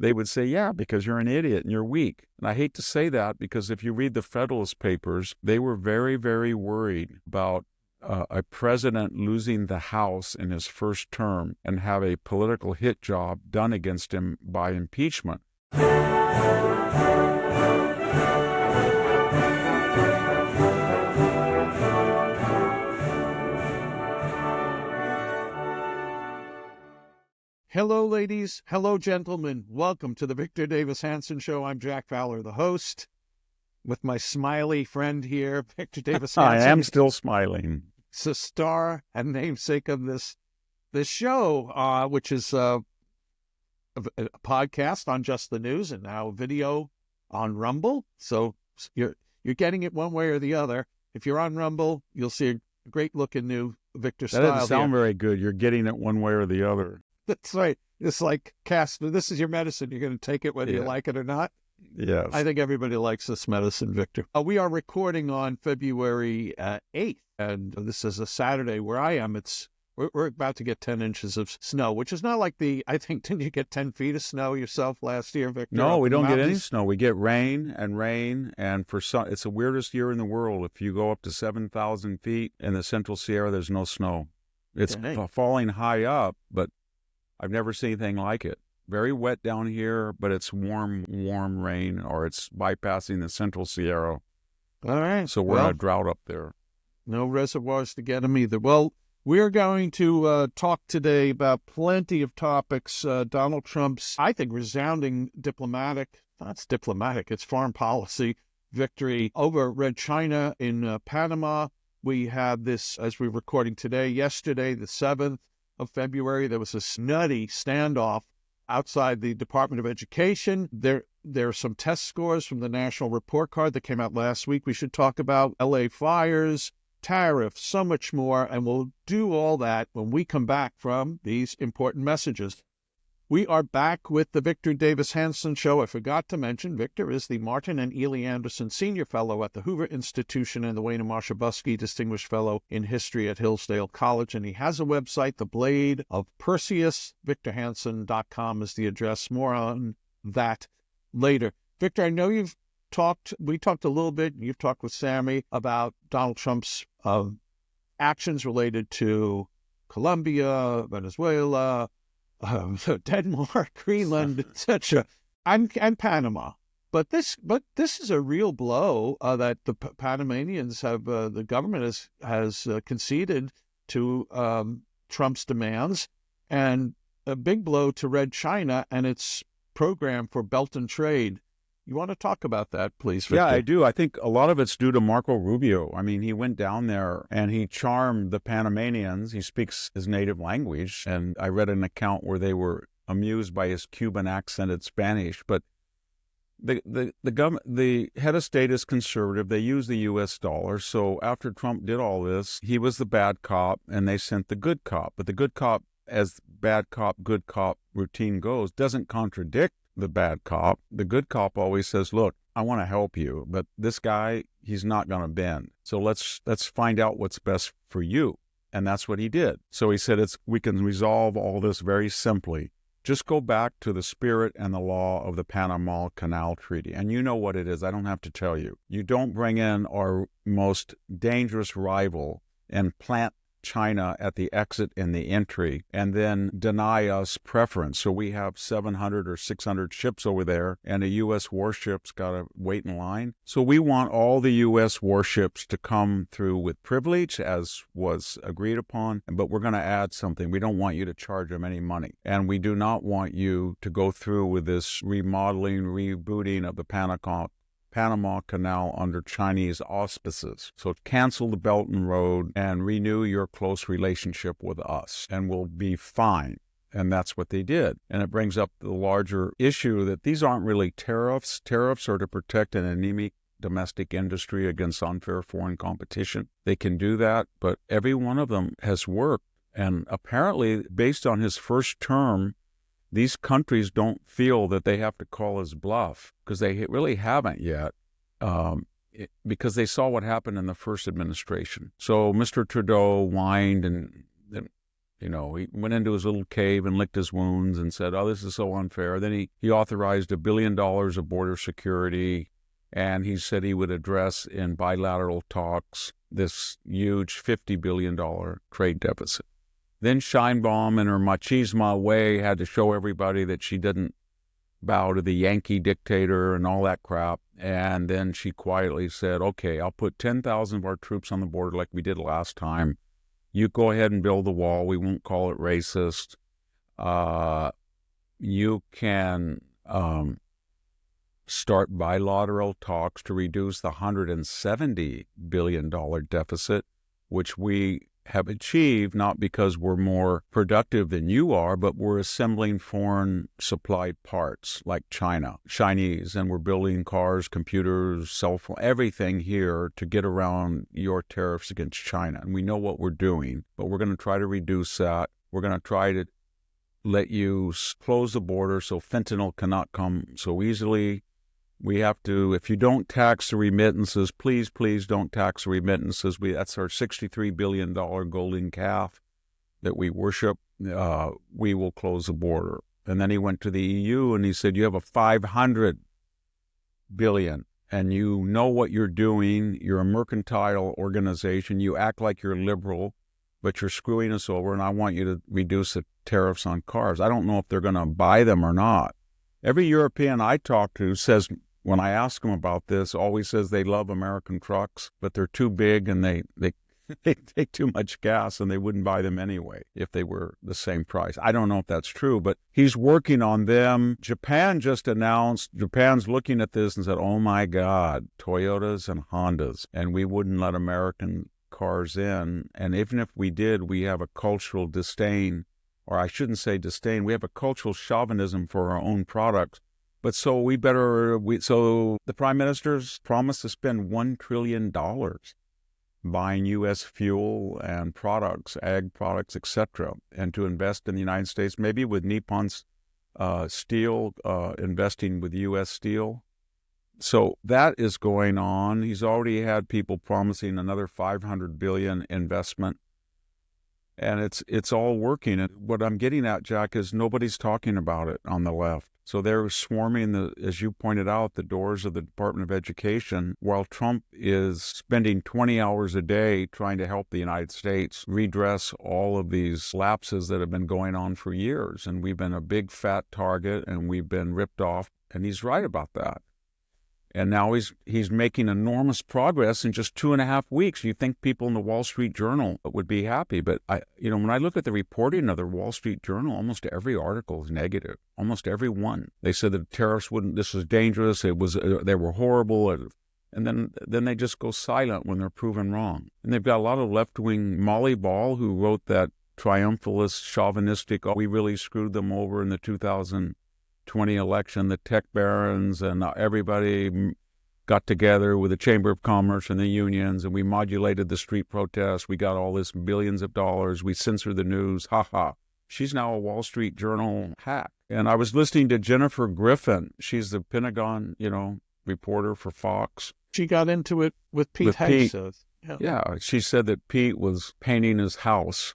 they would say, yeah, because you're an idiot and you're weak. And I hate to say that because if you read the Federalist Papers, they were very, very worried about a president losing the House in his first term and have a political hit job done against him by impeachment. Hello, ladies. Hello, gentlemen. Welcome to the Victor Davis Hanson Show. I'm Jack Fowler, the host, with my smiley friend here, Victor Davis Hanson. I am still smiling. It's a star and namesake of this show, which is a podcast on Just the News and now video on Rumble. So you're getting it one way or the other. If you're on Rumble, you'll see a great-looking new Victor style. That doesn't sound very good. You're getting it one way or the other. That's right. It's like this is your medicine. You're going to take it whether you like it or not. Yes. I think everybody likes this medicine, Victor. We are recording on February 8th, and this is a Saturday where I am. We're about to get 10 inches of snow, which is not like didn't you get 10 feet of snow yourself last year, Victor? No, we don't get any snow. We get rain, and for some, it's the weirdest year in the world. If you go up to 7,000 feet in the Central Sierra, there's no snow. It's falling high up, but I've never seen anything like it. Very wet down here, but it's warm rain, or it's bypassing the Central Sierra. All right. So we're in a drought up there. No reservoirs to get them either. Well, we're going to talk today about plenty of topics. Donald Trump's, I think, resounding it's foreign policy victory over Red China in Panama. We have this, as we're recording today, yesterday, the 7th of February, there was a snotty standoff outside the Department of Education. There are some test scores from the National Report Card that came out last week. We should talk about LA fires, tariffs, so much more, and we'll do all that when we come back from these important messages. We are back with the Victor Davis Hanson Show. I forgot to mention, Victor is the Martin and Ely Anderson Senior Fellow at the Hoover Institution and the Wayne and Marsha Buskey Distinguished Fellow in History at Hillsdale College. And he has a website, The Blade of Perseus. VictorHanson.com is the address. More on that later. Victor, I know we talked a little bit, and you've talked with Sammy about Donald Trump's actions related to Colombia, Venezuela, Denmark, Greenland, etc., and Panama. But this is a real blow that the Panamanians have. The government has conceded to Trump's demands, and a big blow to Red China and its program for Belt and Trade. You want to talk about that, please, Victor? Yeah, I do. I think a lot of it's due to Marco Rubio. I mean, he went down there and he charmed the Panamanians. He speaks his native language, and I read an account where they were amused by his Cuban accented Spanish. But the head of state is conservative. They use the U.S. dollar. So after Trump did all this, he was the bad cop, and they sent the good cop. But the good cop, as bad cop, good cop routine goes, doesn't contradict the bad cop. The good cop always says, look, I want to help you, but this guy, he's not going to bend. So let's find out what's best for you. And that's what he did. So he said, we can resolve all this very simply. Just go back to the spirit and the law of the Panama Canal Treaty. And you know what it is. I don't have to tell you. You don't bring in our most dangerous rival and plant China at the exit and the entry, and then deny us preference. So we have 700 or 600 ships over there, and a U.S. warship's got to wait in line. So we want all the U.S. warships to come through with privilege, as was agreed upon, but we're going to add something. We don't want you to charge them any money, and we do not want you to go through with this remodeling, rebooting of the Panama Canal under Chinese auspices. So cancel the Belt and Road and renew your close relationship with us, and we'll be fine. And that's what they did. And it brings up the larger issue that these aren't really tariffs. Tariffs are to protect an anemic domestic industry against unfair foreign competition. They can do that, but every one of them has worked. And apparently, based on his first term, these countries don't feel that they have to call his bluff, because they really haven't yet, because they saw what happened in the first administration. So Mr. Trudeau whined and He went into his little cave and licked his wounds and said, oh, this is so unfair. Then he authorized $1 billion of border security, and he said he would address in bilateral talks this huge $50 billion trade deficit. Then Sheinbaum, in her machismo way, had to show everybody that she didn't bow to the Yankee dictator and all that crap. And then she quietly said, okay, I'll put 10,000 of our troops on the border like we did last time. You go ahead and build the wall. We won't call it racist. You can start bilateral talks to reduce the $170 billion deficit, which we have achieved not because we're more productive than you are, but we're assembling foreign supplied parts like Chinese, and we're building cars, computers, cell phone, everything here to get around your tariffs against China. And we know what we're doing, but we're going to try to reduce that. We're going to try to let you close the border so fentanyl cannot come so easily. We have to, if you don't tax the remittances, please don't tax the remittances. That's our $63 billion golden calf that we worship. We will close the border. And then he went to the EU and he said, you have a $500 billion and you know what you're doing. You're a mercantile organization. You act like you're liberal, but you're screwing us over, and I want you to reduce the tariffs on cars. I don't know if they're going to buy them or not. Every European I talk to says, when I ask them about this, always says they love American trucks, but they're too big and they take too much gas, and they wouldn't buy them anyway if they were the same price. I don't know if that's true, but he's working on them. Japan just announced, Japan's looking at this and said, oh my God, Toyotas and Hondas, and we wouldn't let American cars in. And even if we did, we have a cultural disdain, or I shouldn't say disdain, we have a cultural chauvinism for our own products. But so the prime minister's promised to spend $1 trillion buying U.S. fuel and products, ag products, etc., and to invest in the United States, maybe with Nippon's steel, investing with U.S. steel. So that is going on. He's already had people promising another $500 billion investment. And it's all working. And what I'm getting at, Jack, is nobody's talking about it on the left. So they're swarming, as you pointed out, the doors of the Department of Education, while Trump is spending 20 hours a day trying to help the United States redress all of these lapses that have been going on for years. And we've been a big fat target, and we've been ripped off. And he's right about that. And now he's making enormous progress in just 2.5 weeks. You think people in the Wall Street Journal would be happy, but when I look at the reporting of the Wall Street Journal, almost every article is negative. Almost every one. They said that tariffs this was dangerous. They were horrible, and then they just go silent when they're proven wrong. And they've got a lot of left-wing Molly Ball who wrote that triumphalist, chauvinistic, we really screwed them over in the 2020 election, the tech barons and everybody got together with the Chamber of Commerce and the unions, and we modulated the street protests. We got all this billions of dollars. We censored the news. Ha ha. She's now a Wall Street Journal hack. And I was listening to Jennifer Griffin. She's the Pentagon, reporter for Fox. She got into it with Pete Hegseth. Yeah, she said that Pete was painting his house.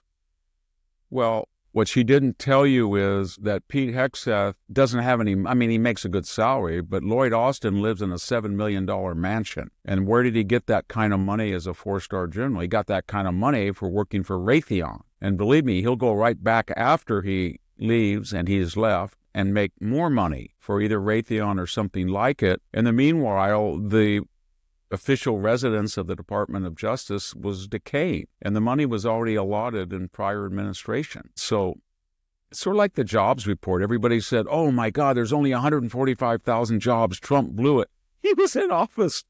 Well, what she didn't tell you is that Pete Hegseth doesn't have any, he makes a good salary, but Lloyd Austin lives in a $7 million mansion. And where did he get that kind of money as a 4-star general? He got that kind of money for working for Raytheon. And believe me, he'll go right back after he leaves and he's left and make more money for either Raytheon or something like it. In the meanwhile, the official residence of the Department of Justice was decaying, and the money was already allotted in prior administration. So it's sort of like the jobs report. Everybody said, oh my God, there's only 145,000 jobs. Trump blew it. He was in office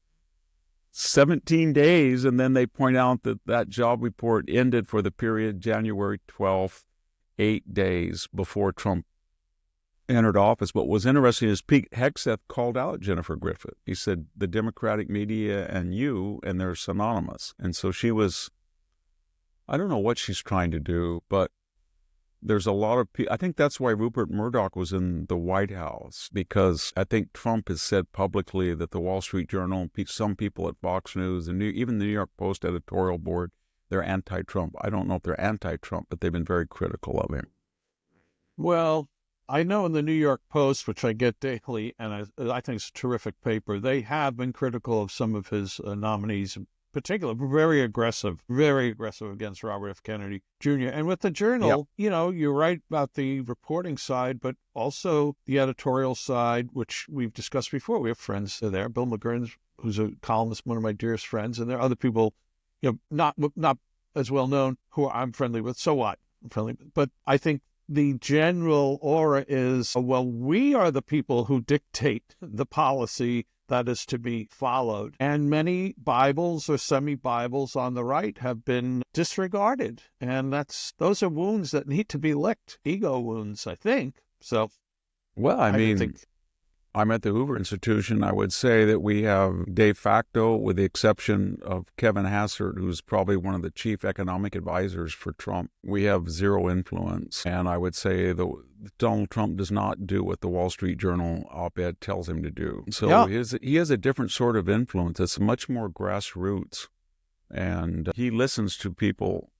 17 days, and then they point out that job report ended for the period January 12th, 8 days before Trump entered office. What was interesting is Pete Hegseth called out Jennifer Griffin. He said, the Democratic media and they're synonymous. And so she was, I don't know what she's trying to do, but there's a lot of people. I think that's why Rupert Murdoch was in the White House, because I think Trump has said publicly that the Wall Street Journal, some people at Fox News, and even the New York Post editorial board they're anti-Trump. I don't know if they're anti-Trump, but they've been very critical of him. Well, I know in the New York Post, which I get daily, and I think it's a terrific paper, they have been critical of some of his nominees, in particular, very aggressive against Robert F. Kennedy Jr. And with the Journal, you're right about the reporting side, but also the editorial side, which we've discussed before. We have friends there. Bill McGurn, who's a columnist, one of my dearest friends, and there are other people, not as well known, who I'm friendly with. So what? I'm friendly, but I think the general aura is, well, we are the people who dictate the policy that is to be followed. And many Bibles or semi-Bibles on the right have been disregarded. And those are wounds that need to be licked, ego wounds, I think. So, well, I'm at the Hoover Institution. I would say that we have de facto, with the exception of Kevin Hassert, who's probably one of the chief economic advisors for Trump, we have zero influence. And I would say that Donald Trump does not do what the Wall Street Journal op-ed tells him to do. So he has a different sort of influence. It's much more grassroots. And he listens to people.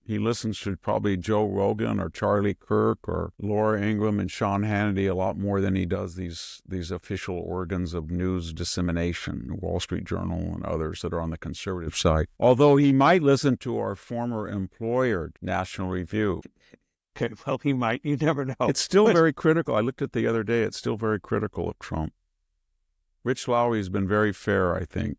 He listens to probably Joe Rogan or Charlie Kirk or Laura Ingraham and Sean Hannity a lot more than he does these official organs of news dissemination, Wall Street Journal and others that are on the conservative side. Although he might listen to our former employer, National Review. Okay, well, he might. You never know. It's still very critical. I looked at the other day. It's still very critical of Trump. Rich Lowry's been very fair, I think.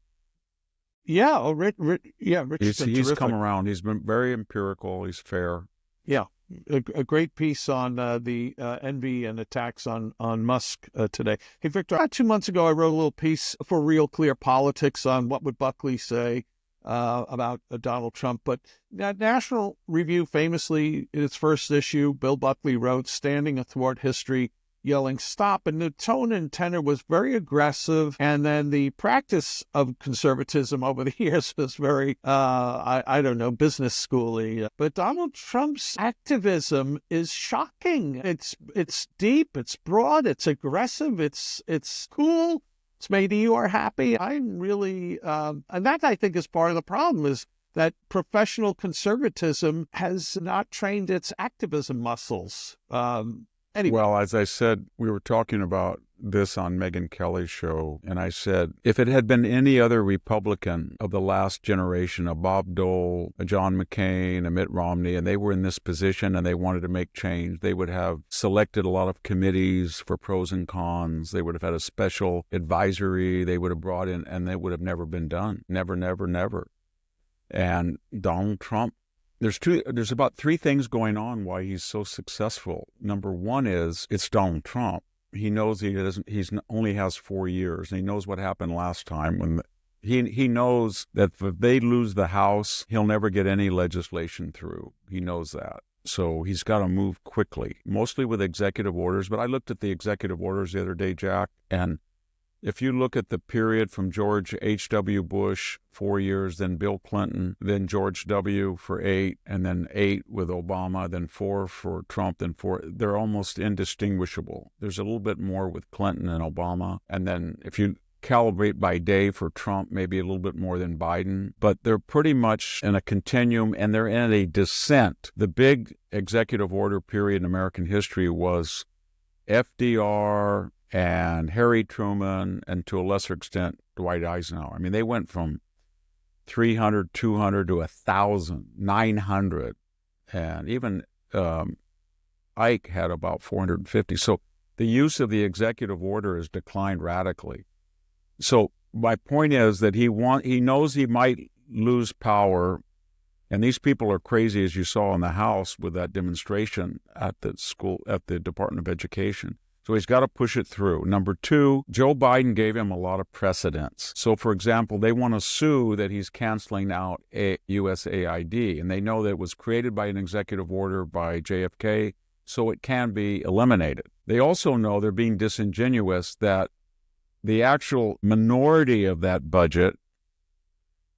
Yeah, Rich He's come around. He's been very empirical. He's fair. Yeah, a great piece on the envy and attacks on Musk today. Hey, Victor, about 2 months ago, I wrote a little piece for Real Clear Politics on what would Buckley say about Donald Trump. But National Review famously, in its first issue, Bill Buckley wrote, "Standing athwart history, yelling stop," and the tone and tenor was very aggressive. And then the practice of conservatism over the years was very, business schooly. But Donald Trump's activism is shocking. It's deep, it's broad, it's aggressive, it's cool. It's made Eeyore happy. I'm really, and that I think is part of the problem, is that professional conservatism has not trained its activism muscles. Anyway. Well, as I said, we were talking about this on Megyn Kelly's show, and I said, if it had been any other Republican of the last generation, a Bob Dole, a John McCain, a Mitt Romney, and they were in this position and they wanted to make change, they would have selected a lot of committees for pros and cons. They would have had a special advisory. They would have brought in, and they would have never been done. Never, never, never. And Donald Trump, There's about three things going on why he's so successful. Number one is it's Donald Trump. He knows he only has 4 years, and he knows what happened last time when he knows that if they lose the House, he'll never get any legislation through. He knows that. So he's got to move quickly, mostly with executive orders. But I looked at the executive orders the other day, Jack, and if you look at the period from George H.W. Bush, 4 years, then Bill Clinton, then George W. for 8, and then 8 with Obama, then 4 for Trump, then 4, they're almost indistinguishable. There's a little bit more with Clinton and Obama. And then if you calibrate by day for Trump, maybe a little bit more than Biden. But they're pretty much in a continuum, and they're in a descent. The big executive order period in American history was FDR and Harry Truman, and to a lesser extent, Dwight Eisenhower. I mean, they went from 300, 200 to 1,000, 900. And even Ike had about 450. So the use of the executive order has declined radically. So my point is that he knows he might lose power. And these people are crazy, as you saw in the House with that demonstration at the Department of Education. So he's got to push it through. Number two, Joe Biden gave him a lot of precedents. So, for example, they want to sue that he's canceling out USAID, and they know that it was created by an executive order by JFK, so it can be eliminated. They also know they're being disingenuous that the actual minority of that budget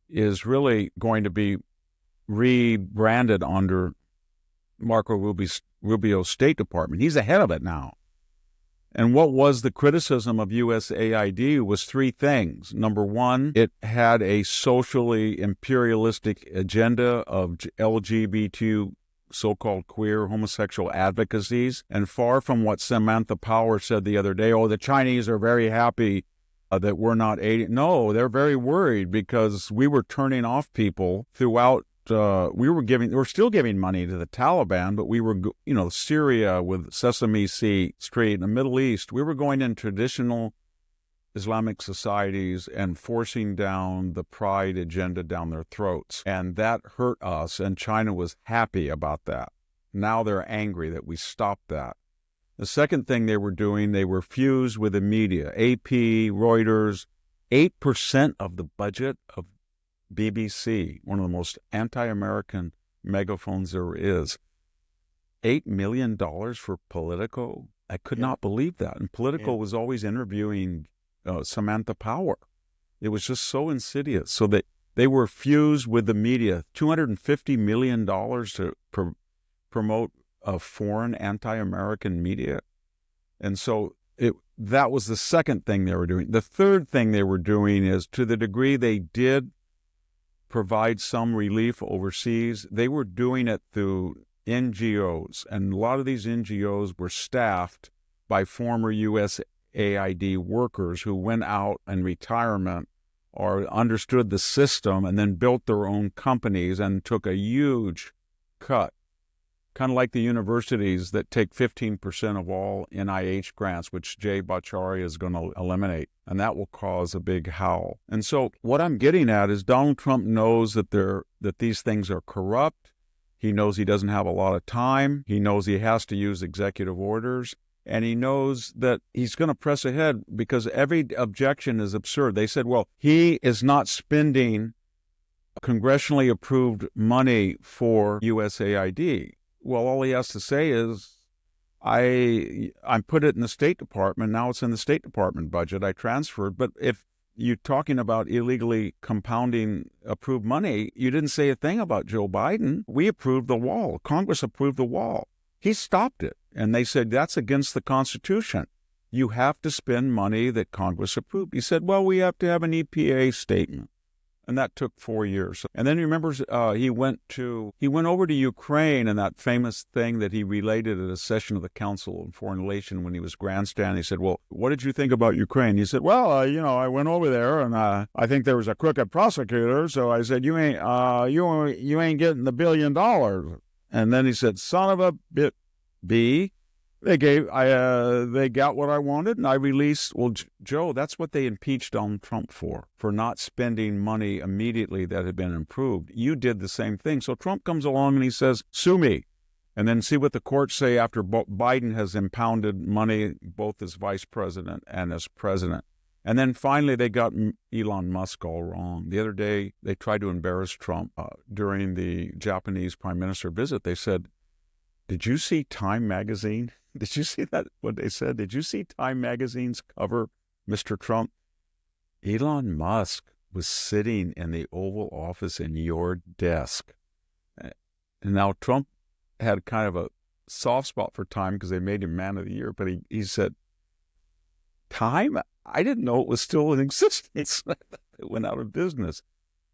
is really going to be rebranded under Marco Rubio's State Department. He's ahead of it now. And what was the criticism of USAID was three things. Number one, it had a socially imperialistic agenda of LGBT, so-called queer, homosexual advocacies. And far from what Samantha Power said the other day, oh, the Chinese are very happy that we're not aiding. No, they're very worried because we were turning off people throughout. We're still giving money to the Taliban, but we were, Syria with Sesame Street, in the Middle East, we were going in traditional Islamic societies and forcing down the pride agenda down their throats. And that hurt us, and China was happy about that. Now they're angry that we stopped that. The second thing they were doing, they were fused with the media. AP, Reuters, 8% of the budget of BBC, one of the most anti-American megaphones there is. $8 million for Politico? I could not believe that. And Politico was always interviewing Samantha Power. It was just so insidious. So they were fused with the media. $250 million to promote foreign anti-American media. And so that was the second thing they were doing. The third thing they were doing is, to the degree they did provide some relief overseas, they were doing it through NGOs. And a lot of these NGOs were staffed by former USAID workers who went out in retirement or understood the system and then built their own companies and took a huge cut. Kind of like the universities that take 15% of all NIH grants, which Jay Bhattacharya is going to eliminate, and that will cause a big howl. And so what I'm getting at is Donald Trump knows that these things are corrupt. He knows he doesn't have a lot of time. He knows he has to use executive orders, and he knows that he's going to press ahead because every objection is absurd. They said, well, he is not spending congressionally approved money for USAID. Well, all he has to say is, I put it in the State Department. Now it's in the State Department budget. I transferred. But if you're talking about illegally compounding approved money, you didn't say a thing about Joe Biden. We approved the wall. Congress approved the wall. He stopped it. And they said, that's against the Constitution. You have to spend money that Congress approved. He said, well, we have to have an EPA statement. And that took 4 years. And then he remembers he went over to Ukraine, and that famous thing that he related at a session of the Council on Foreign Relations when he was grandstanding. He said, well, what did you think about Ukraine? He said, well, I went over there, and I think there was a crooked prosecutor. So I said, you ain't getting the $1 billion. And then he said, son of a bit B. They got what I wanted, and I released. Well, Joe, that's what they impeached Donald Trump for not spending money immediately that had been improved. You did the same thing. So Trump comes along and he says, sue me, and then see what the courts say after Biden has impounded money, both as vice president and as president. And then finally, they got Elon Musk all wrong. The other day, they tried to embarrass Trump during the Japanese prime minister visit. They said, did you see Time magazine? Did you see that, what they said? Did you see Time magazine's cover, Mr. Trump? Elon Musk was sitting in the Oval Office in your desk. And now Trump had kind of a soft spot for Time because they made him Man of the Year, but he said, Time? I didn't know it was still in existence. It went out of business.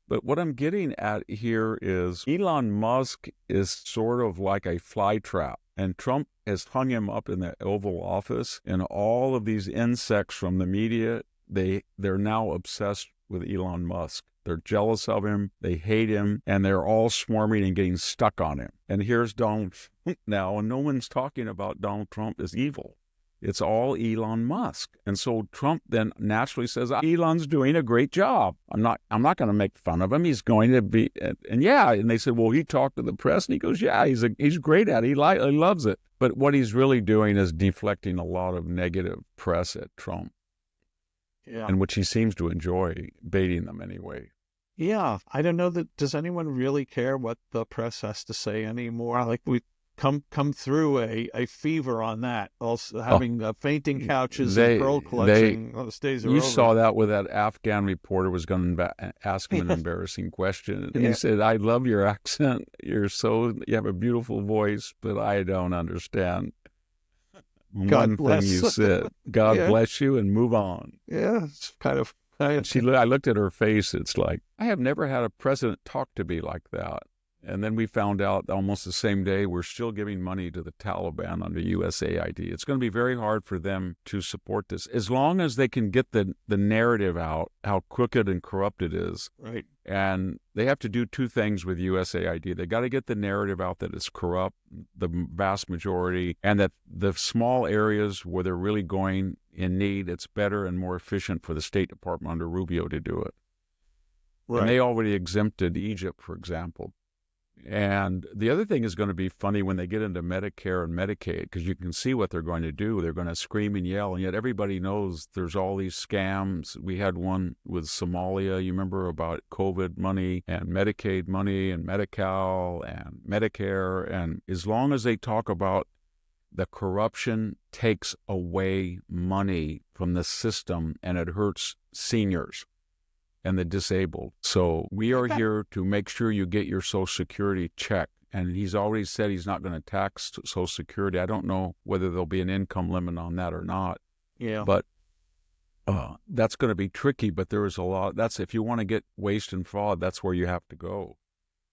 But what I'm getting at here is Elon Musk is sort of like a fly trap. And Trump has hung him up in the Oval Office, and all of these insects from the media, they're now obsessed with Elon Musk. They're jealous of him, they hate him, and they're all swarming and getting stuck on him. And here's Donald Trump now, and no one's talking about Donald Trump as evil. It's all Elon Musk. And so Trump then naturally says, Elon's doing a great job. I'm not going to make fun of him. He's going to be, and they said, well, he talked to the press, and he goes, yeah, he's great at it. He loves it. But what he's really doing is deflecting a lot of negative press at Trump. Yeah. And which he seems to enjoy, baiting them anyway. Yeah. I don't know does anyone really care what the press has to say anymore? Like we come through a fever on that. Also having fainting couches and pearl clutching. Those days are over. You saw that with that Afghan reporter was going to ask him an embarrassing question. And he said, I love your accent. You have a beautiful voice, but I don't understand. God One thing bless. you said, God Yeah. bless you, and move on. Yeah, it's kind of. I looked at her face. It's like, I have never had a president talk to me like that. And then we found out almost the same day we're still giving money to the Taliban under USAID. It's going to be very hard for them to support this as long as they can get the narrative out, how crooked and corrupt it is. Right. And they have to do two things with USAID. They got to get the narrative out that it's corrupt, the vast majority, and that the small areas where they're really going in need, it's better and more efficient for the State Department under Rubio to do it. Right. And they already exempted Egypt, for example. And the other thing is going to be funny when they get into Medicare and Medicaid, because you can see what they're going to do. They're going to scream and yell, and yet everybody knows there's all these scams. We had one with Somalia, you remember, about COVID money and Medicaid money and Medi-Cal and Medicare. And as long as they talk about the corruption takes away money from the system and it hurts seniors and the disabled. So we are here to make sure you get your Social Security check. And he's already said he's not going to tax Social Security. I don't know whether there'll be an income limit on that or not. Yeah. But that's going to be tricky. But there is a lot. That's if you want to get waste and fraud, that's where you have to go.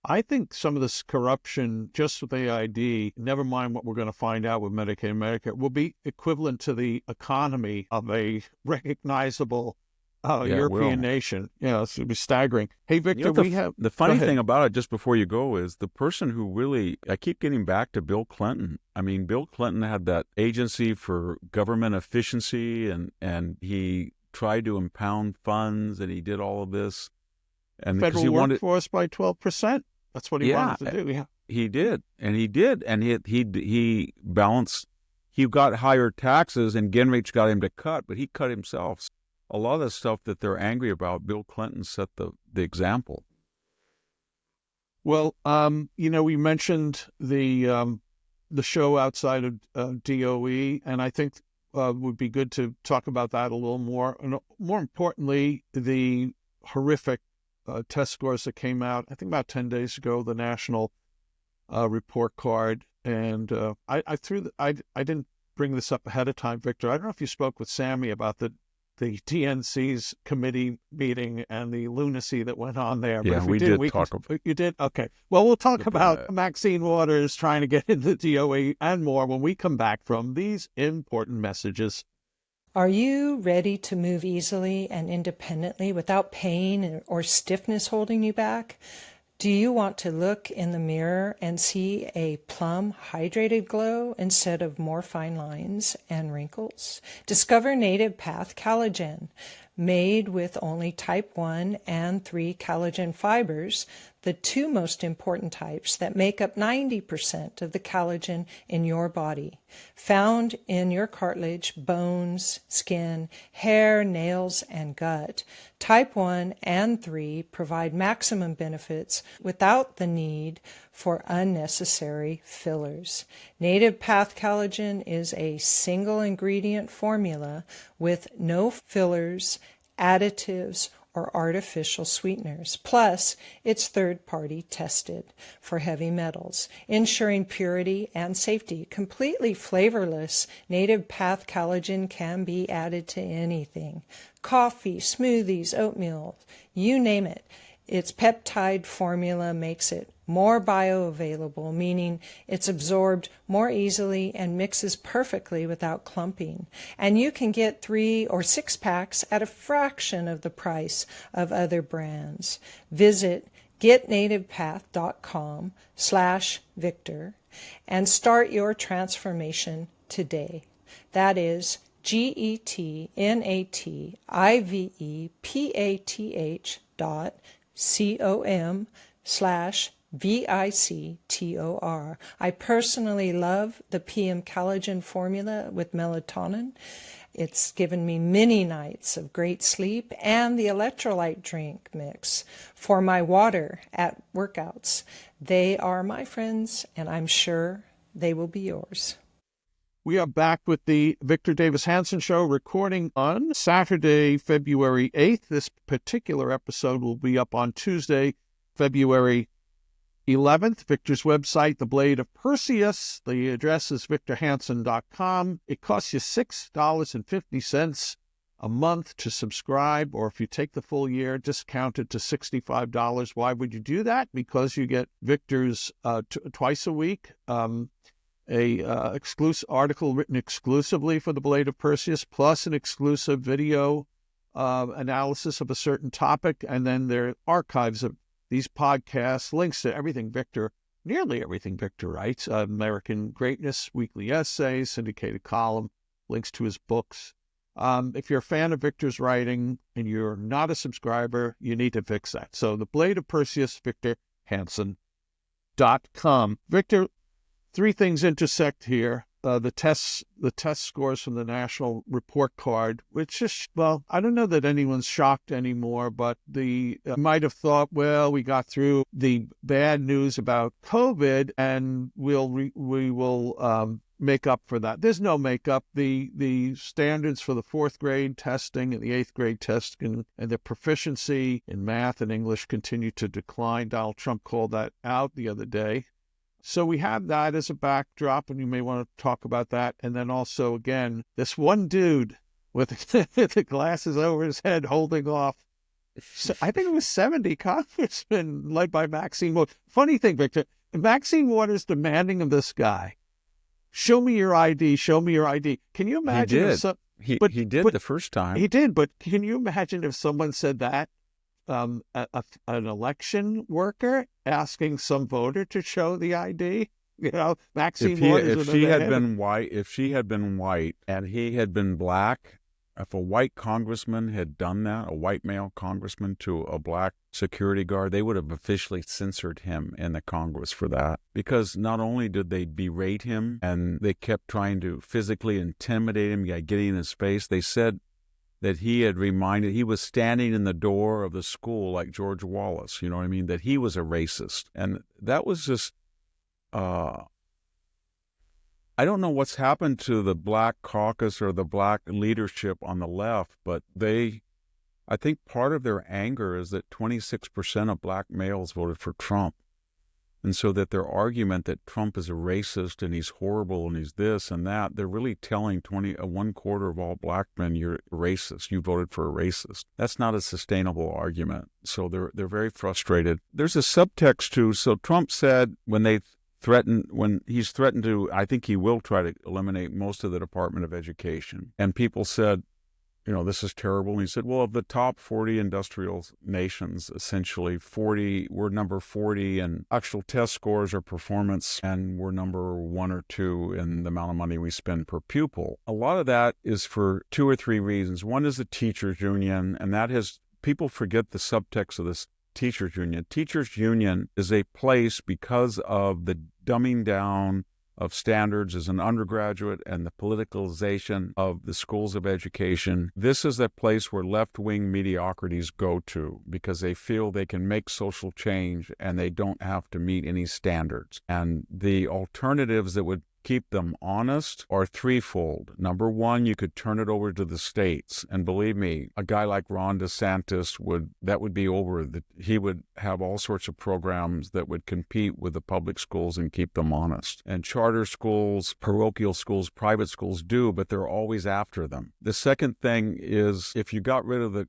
I think some of this corruption, just with AID, never mind what we're going to find out with Medicaid and Medicare, will be equivalent to the economy of a recognizable European nation. Yeah, it's going to be staggering. Hey, Victor, the funny thing about it, just before you go, is the person who really, I keep getting back to Bill Clinton. I mean, Bill Clinton had that agency for government efficiency, and he tried to impound funds, and he did all of this. And federal workforce by 12%. That's what he wanted to do. Yeah, he did, and he balanced. He got higher taxes, and Gingrich got him to cut, but he cut himself. A lot of the stuff that they're angry about, Bill Clinton set the example. Well, we mentioned the show outside of DOE, and I think would be good to talk about that a little more. And more importantly, the horrific test scores that came out, I think about 10 days ago, the national report card. And I didn't bring this up ahead of time, Victor. I don't know if you spoke with Sammy about the DNC's committee meeting and the lunacy that went on there. Yeah, we did talk about. You did? Okay. Well, we'll talk about Maxine Waters trying to get into DOE and more when we come back from these important messages. Are you ready to move easily and independently without pain or stiffness holding you back? Do you want to look in the mirror and see a plumb, hydrated glow instead of more fine lines and wrinkles? Discover Native Path Collagen. Made with only type 1 and 3 collagen fibers, the two most important types that make up 90% of the collagen in your body, found in your cartilage, bones, skin, hair, nails, and gut. Type 1 and 3 provide maximum benefits without the need for unnecessary fillers. Native Path Collagen is a single ingredient formula with no fillers, additives, or artificial sweeteners. Plus, it's third-party tested for heavy metals, ensuring purity and safety. Completely flavorless, Native Path Collagen can be added to anything. Coffee, smoothies, oatmeal, you name it. Its peptide formula makes it more bioavailable, meaning it's absorbed more easily and mixes perfectly without clumping. And you can get 3 or 6 packs at a fraction of the price of other brands. Visit getnativepath.com/Victor and start your transformation today. That is getnativepath.com/VICTOR. I personally love the PM Collagen formula with melatonin. It's given me many nights of great sleep, and the electrolyte drink mix for my water at workouts. They are my friends, and I'm sure they will be yours. We are back with the Victor Davis Hanson Show, recording on Saturday, February 8th. This particular episode will be up on Tuesday, February 11th, Victor's website, The Blade of Perseus. The address is victorhansen.com. It costs you $6.50 a month to subscribe, or if you take the full year, discounted to $65. Why would you do that? Because you get Victor's twice a week, exclusive article written exclusively for The Blade of Perseus, plus an exclusive video analysis of a certain topic, and then there are archives of these podcasts, links to everything Victor, nearly everything Victor writes, American Greatness, weekly essays, syndicated column, links to his books. If you're a fan of Victor's writing and you're not a subscriber, you need to fix that. So The Blade of Perseus, victorhansen.com. Victor, three things intersect here. The test scores from the National Report Card, which is, well, I don't know that anyone's shocked anymore, but might have thought, well, we got through the bad news about COVID and we will make up for that. There's no makeup. The standards for the fourth grade testing and the eighth grade testing and the proficiency in math and English continue to decline. Donald Trump called that out the other day. So we have that as a backdrop, and you may want to talk about that. And then also, again, this one dude with the glasses over his head holding off, I think it was 70 congressmen led by Maxine Waters. Funny thing, Victor, Maxine Waters demanding of this guy, show me your ID, show me your ID. Can you imagine? He did the first time. He did, but can you imagine if someone said that? An election worker asking some voter to show the ID, Maxine Waters. If she had been white and he had been black, if a white congressman had done that, a white male congressman to a black security guard, they would have officially censored him in the Congress for that. Because not only did they berate him and they kept trying to physically intimidate him, getting in his face, they said that he was standing in the door of the school like George Wallace, you know what I mean, that he was a racist. And that was just, I don't know what's happened to the black caucus or the black leadership on the left, but I think part of their anger is that 26% of black males voted for Trump. And so that their argument that Trump is a racist and he's horrible and he's this and that, they're really telling 1/4 of all black men, you're racist. You voted for a racist. That's not a sustainable argument. So they're very frustrated. There's a subtext too. So Trump said when he's threatened to, I think he will try to eliminate most of the Department of Education. And people said, this is terrible. And he said, well, of the top 40 industrial nations, essentially we're number 40 in actual test scores or performance, and we're number 1 or 2 in the amount of money we spend per pupil. A lot of that is for 2 or 3 reasons. One is the teachers union, and people forget the subtext of this teachers union. Teachers union is a place because of the dumbing down of standards as an undergraduate and the politicalization of the schools of education. This is a place where left-wing mediocrities go to because they feel they can make social change and they don't have to meet any standards. And the alternatives that would keep them honest are threefold. Number one, you could turn it over to the states. And believe me, a guy like Ron DeSantis would be over. He would have all sorts of programs that would compete with the public schools and keep them honest. And charter schools, parochial schools, private schools do, but they're always after them. The second thing is if you got rid of the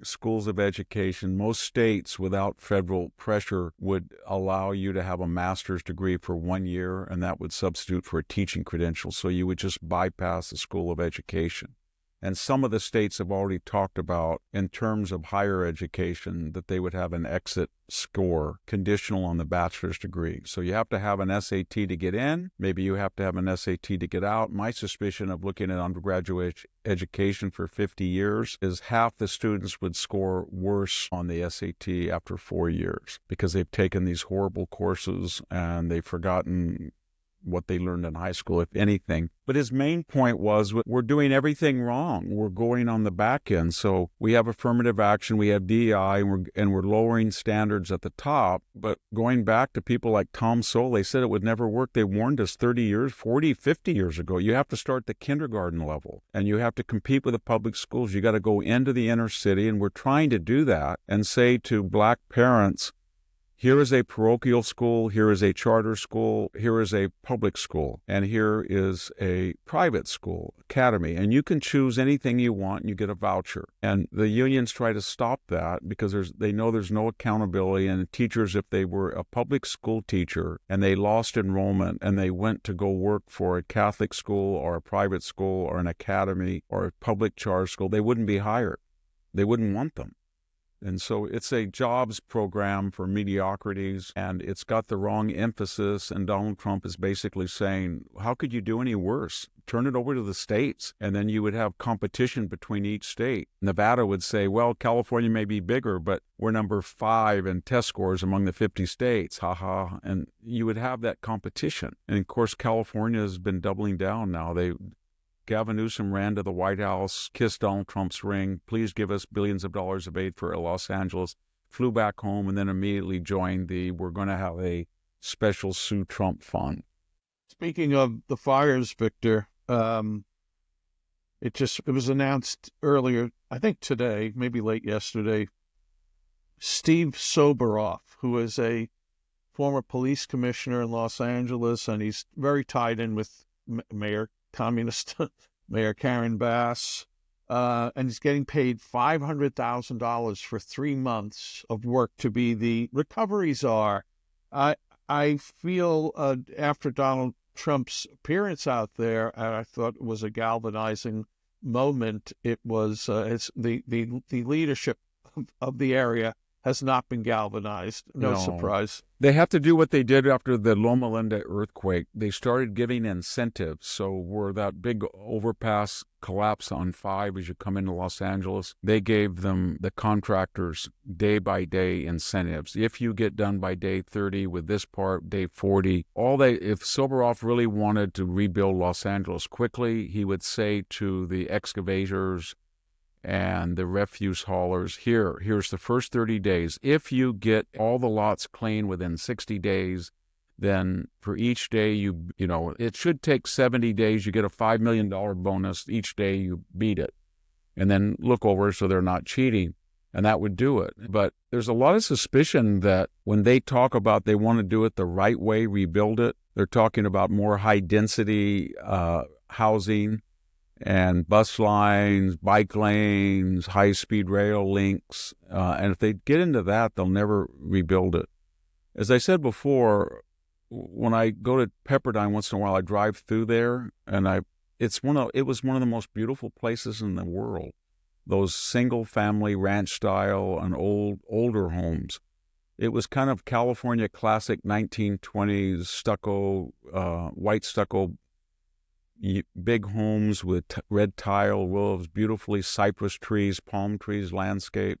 schools of education, most states without federal pressure would allow you to have a master's degree for 1 year, and that would substitute for a teaching credential. So you would just bypass the school of education. And some of the states have already talked about, in terms of higher education, that they would have an exit score conditional on the bachelor's degree. So you have to have an SAT to get in. Maybe you have to have an SAT to get out. My suspicion of looking at undergraduate education for 50 years is half the students would score worse on the SAT after 4 years because they've taken these horrible courses and they've forgotten what they learned in high school, if anything. But his main point was, we're doing everything wrong. We're going on the back end. So we have affirmative action, we have DEI, and we're lowering standards at the top. But going back to people like Tom Sowell, they said it would never work. They warned us 30 years, 40, 50 years ago. You have to start at the kindergarten level, and you have to compete with the public schools. You got to go into the inner city, and we're trying to do that and say to black parents, Here is a parochial school, here is a charter school, here is a public school, and here is a private school, academy. And you can choose anything you want and you get a voucher. And the unions try to stop that because they know there's no accountability. And teachers, if they were a public school teacher and they lost enrollment and they went to go work for a Catholic school or a private school or an academy or a public charter school, they wouldn't be hired. They wouldn't want them. And so it's a jobs program for mediocrities, and it's got the wrong emphasis. And Donald Trump is basically saying, how could you do any worse? Turn it over to the states, and then you would have competition between each state. Nevada would say, well, California may be bigger, but we're number 5 in test scores among the 50 states. Ha ha. And you would have that competition. And of course, California has been doubling down now. Gavin Newsom ran to the White House, kissed Donald Trump's ring, please give us billions of dollars of aid for Los Angeles, flew back home, and then immediately joined we're going to have a special Sue Trump fund. Speaking of the fires, Victor, it was announced earlier, I think today, maybe late yesterday, Steve Soboroff, who is a former police commissioner in Los Angeles, and he's very tied in with Communist Mayor Karen Bass, and he's getting paid $500,000 for 3 months of work to be the recovery czar. I feel after Donald Trump's appearance out there, I thought it was a galvanizing moment. It was the leadership of the area has not been galvanized. No surprise. They have to do what they did after the Loma Linda earthquake. They started giving incentives. So where that big overpass collapsed on 5 as you come into Los Angeles, they gave them, the contractors, day-by-day incentives. If you get done by day 30 with this part, day 40, if Soboroff really wanted to rebuild Los Angeles quickly, he would say to the excavators and the refuse haulers, here's the first 30 days. If you get all the lots clean within 60 days, then for each day it should take 70 days. You get a $5 million bonus each day you beat it. And then look over so they're not cheating. And that would do it. But there's a lot of suspicion that when they talk about they want to do it the right way, rebuild it, they're talking about more high-density housing and bus lines, bike lanes, high-speed rail links. And if they get into that, they'll never rebuild it. As I said before, when I go to Pepperdine once in a while, I drive through there, and it was one of the most beautiful places in the world. Those single-family ranch-style and older homes. It was kind of California classic 1920s stucco, white stucco, big homes with red tile roofs, beautifully cypress trees, palm trees, landscape.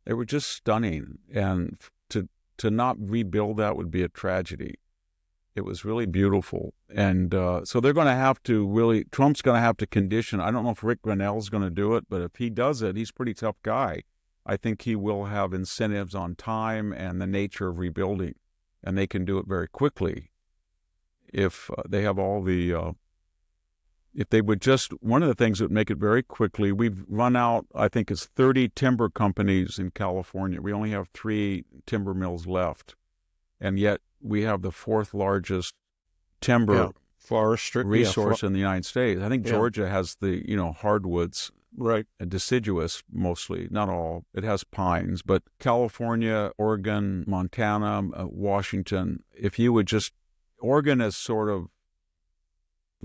They were just stunning. And to not rebuild that would be a tragedy. It was really beautiful. And so they're going to have to Trump's going to have to condition. I don't know if Rick Grenell's going to do it, but if he does it, he's a pretty tough guy. I think he will have incentives on time and the nature of rebuilding. And they can do it very quickly if they have all the... If they would one of the things that would make it very quickly, we've run out, I think it's 30 timber companies in California. We only have 3 timber mills left. And yet we have the 4th largest timber forestry resource in the United States. I think Georgia has the, hardwoods, right? Deciduous mostly, not all. It has pines. But California, Oregon, Montana, Washington, Oregon is sort of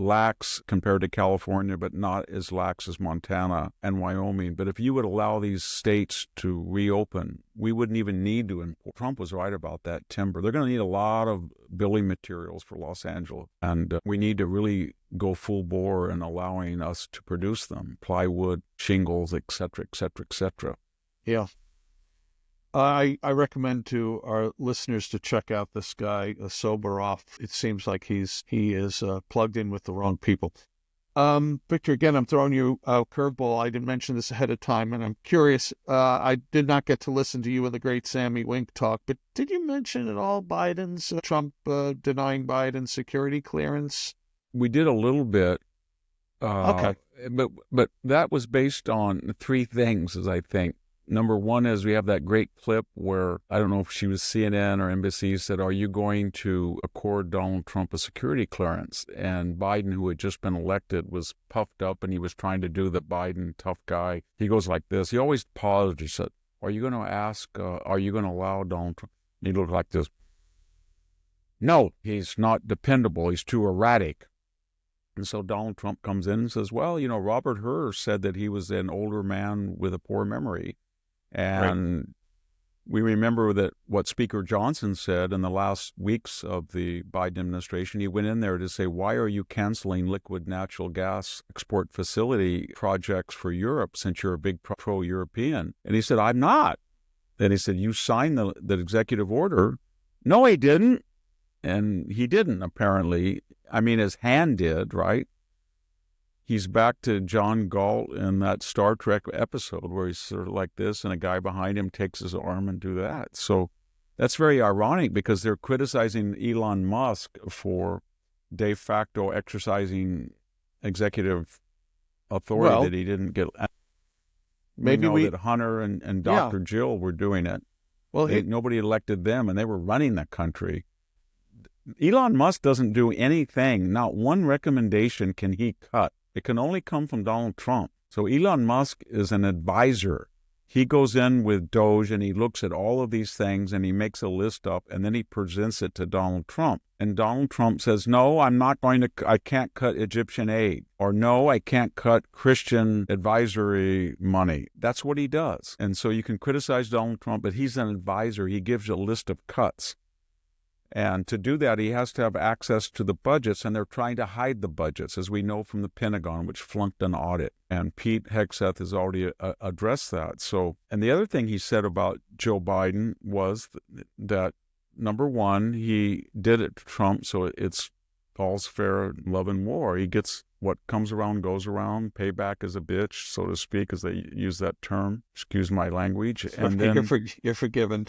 lax compared to California, but not as lax as Montana and Wyoming. But if you would allow these states to reopen, we wouldn't even need to import. Trump was right about that timber. They're going to need a lot of building materials for Los Angeles, and we need to really go full bore in allowing us to produce them: plywood, shingles, et cetera, et cetera, et cetera. Yeah. I recommend to our listeners to check out this guy, Soboroff. It seems like he is plugged in with the wrong people. Victor, again, I'm throwing you a curveball. I didn't mention this ahead of time, and I'm curious. I did not get to listen to you and the great Sammy Wink talk, but did you mention at all Trump denying Biden's security clearance? We did a little bit. Okay. But that was based on 3 things, as I think. Number one is we have that great clip where, I don't know if she was CNN or NBC, said, are you going to accord Donald Trump a security clearance? And Biden, who had just been elected, was puffed up and he was trying to do the Biden tough guy. He goes like this. He always paused. He said, are you going to are you going to allow Donald Trump? He looked like this. No, he's not dependable. He's too erratic. And so Donald Trump comes in and says, well, Robert Hur said that he was an older man with a poor memory. And we remember that what Speaker Johnson said in the last weeks of the Biden administration. He went in there to say, why are you canceling liquid natural gas export facility projects for Europe since you're a big pro-European? And he said, I'm not. And he said, you signed the executive order. No, he didn't. And he didn't, apparently. I mean, his hand did, right? He's back to John Galt in that Star Trek episode where he's sort of like this, and a guy behind him takes his arm and do that. So that's very ironic because they're criticizing Elon Musk for de facto exercising executive authority that he didn't get. Maybe we know that Hunter and Dr. Jill were doing it. Well, nobody elected them, and they were running the country. Elon Musk doesn't do anything. Not one recommendation can he cut. It can only come from Donald Trump. So Elon Musk is an advisor. He goes in with Doge and he looks at all of these things and he makes a list up and then he presents it to Donald Trump. And Donald Trump says, no, I can't cut Egyptian aid. Or no, I can't cut Christian advisory money. That's what he does. And so you can criticize Donald Trump, but he's an advisor. He gives you a list of cuts. And to do that, he has to have access to the budgets, and they're trying to hide the budgets, as we know from the Pentagon, which flunked an audit. And Pete Hegseth has already addressed that. So, and the other thing he said about Joe Biden was that, number one, he did it to Trump, so it's all's fair in love and war. He gets what comes around goes around. Payback is a bitch, so to speak, as they use that term. Excuse my language. And then you're forgiven.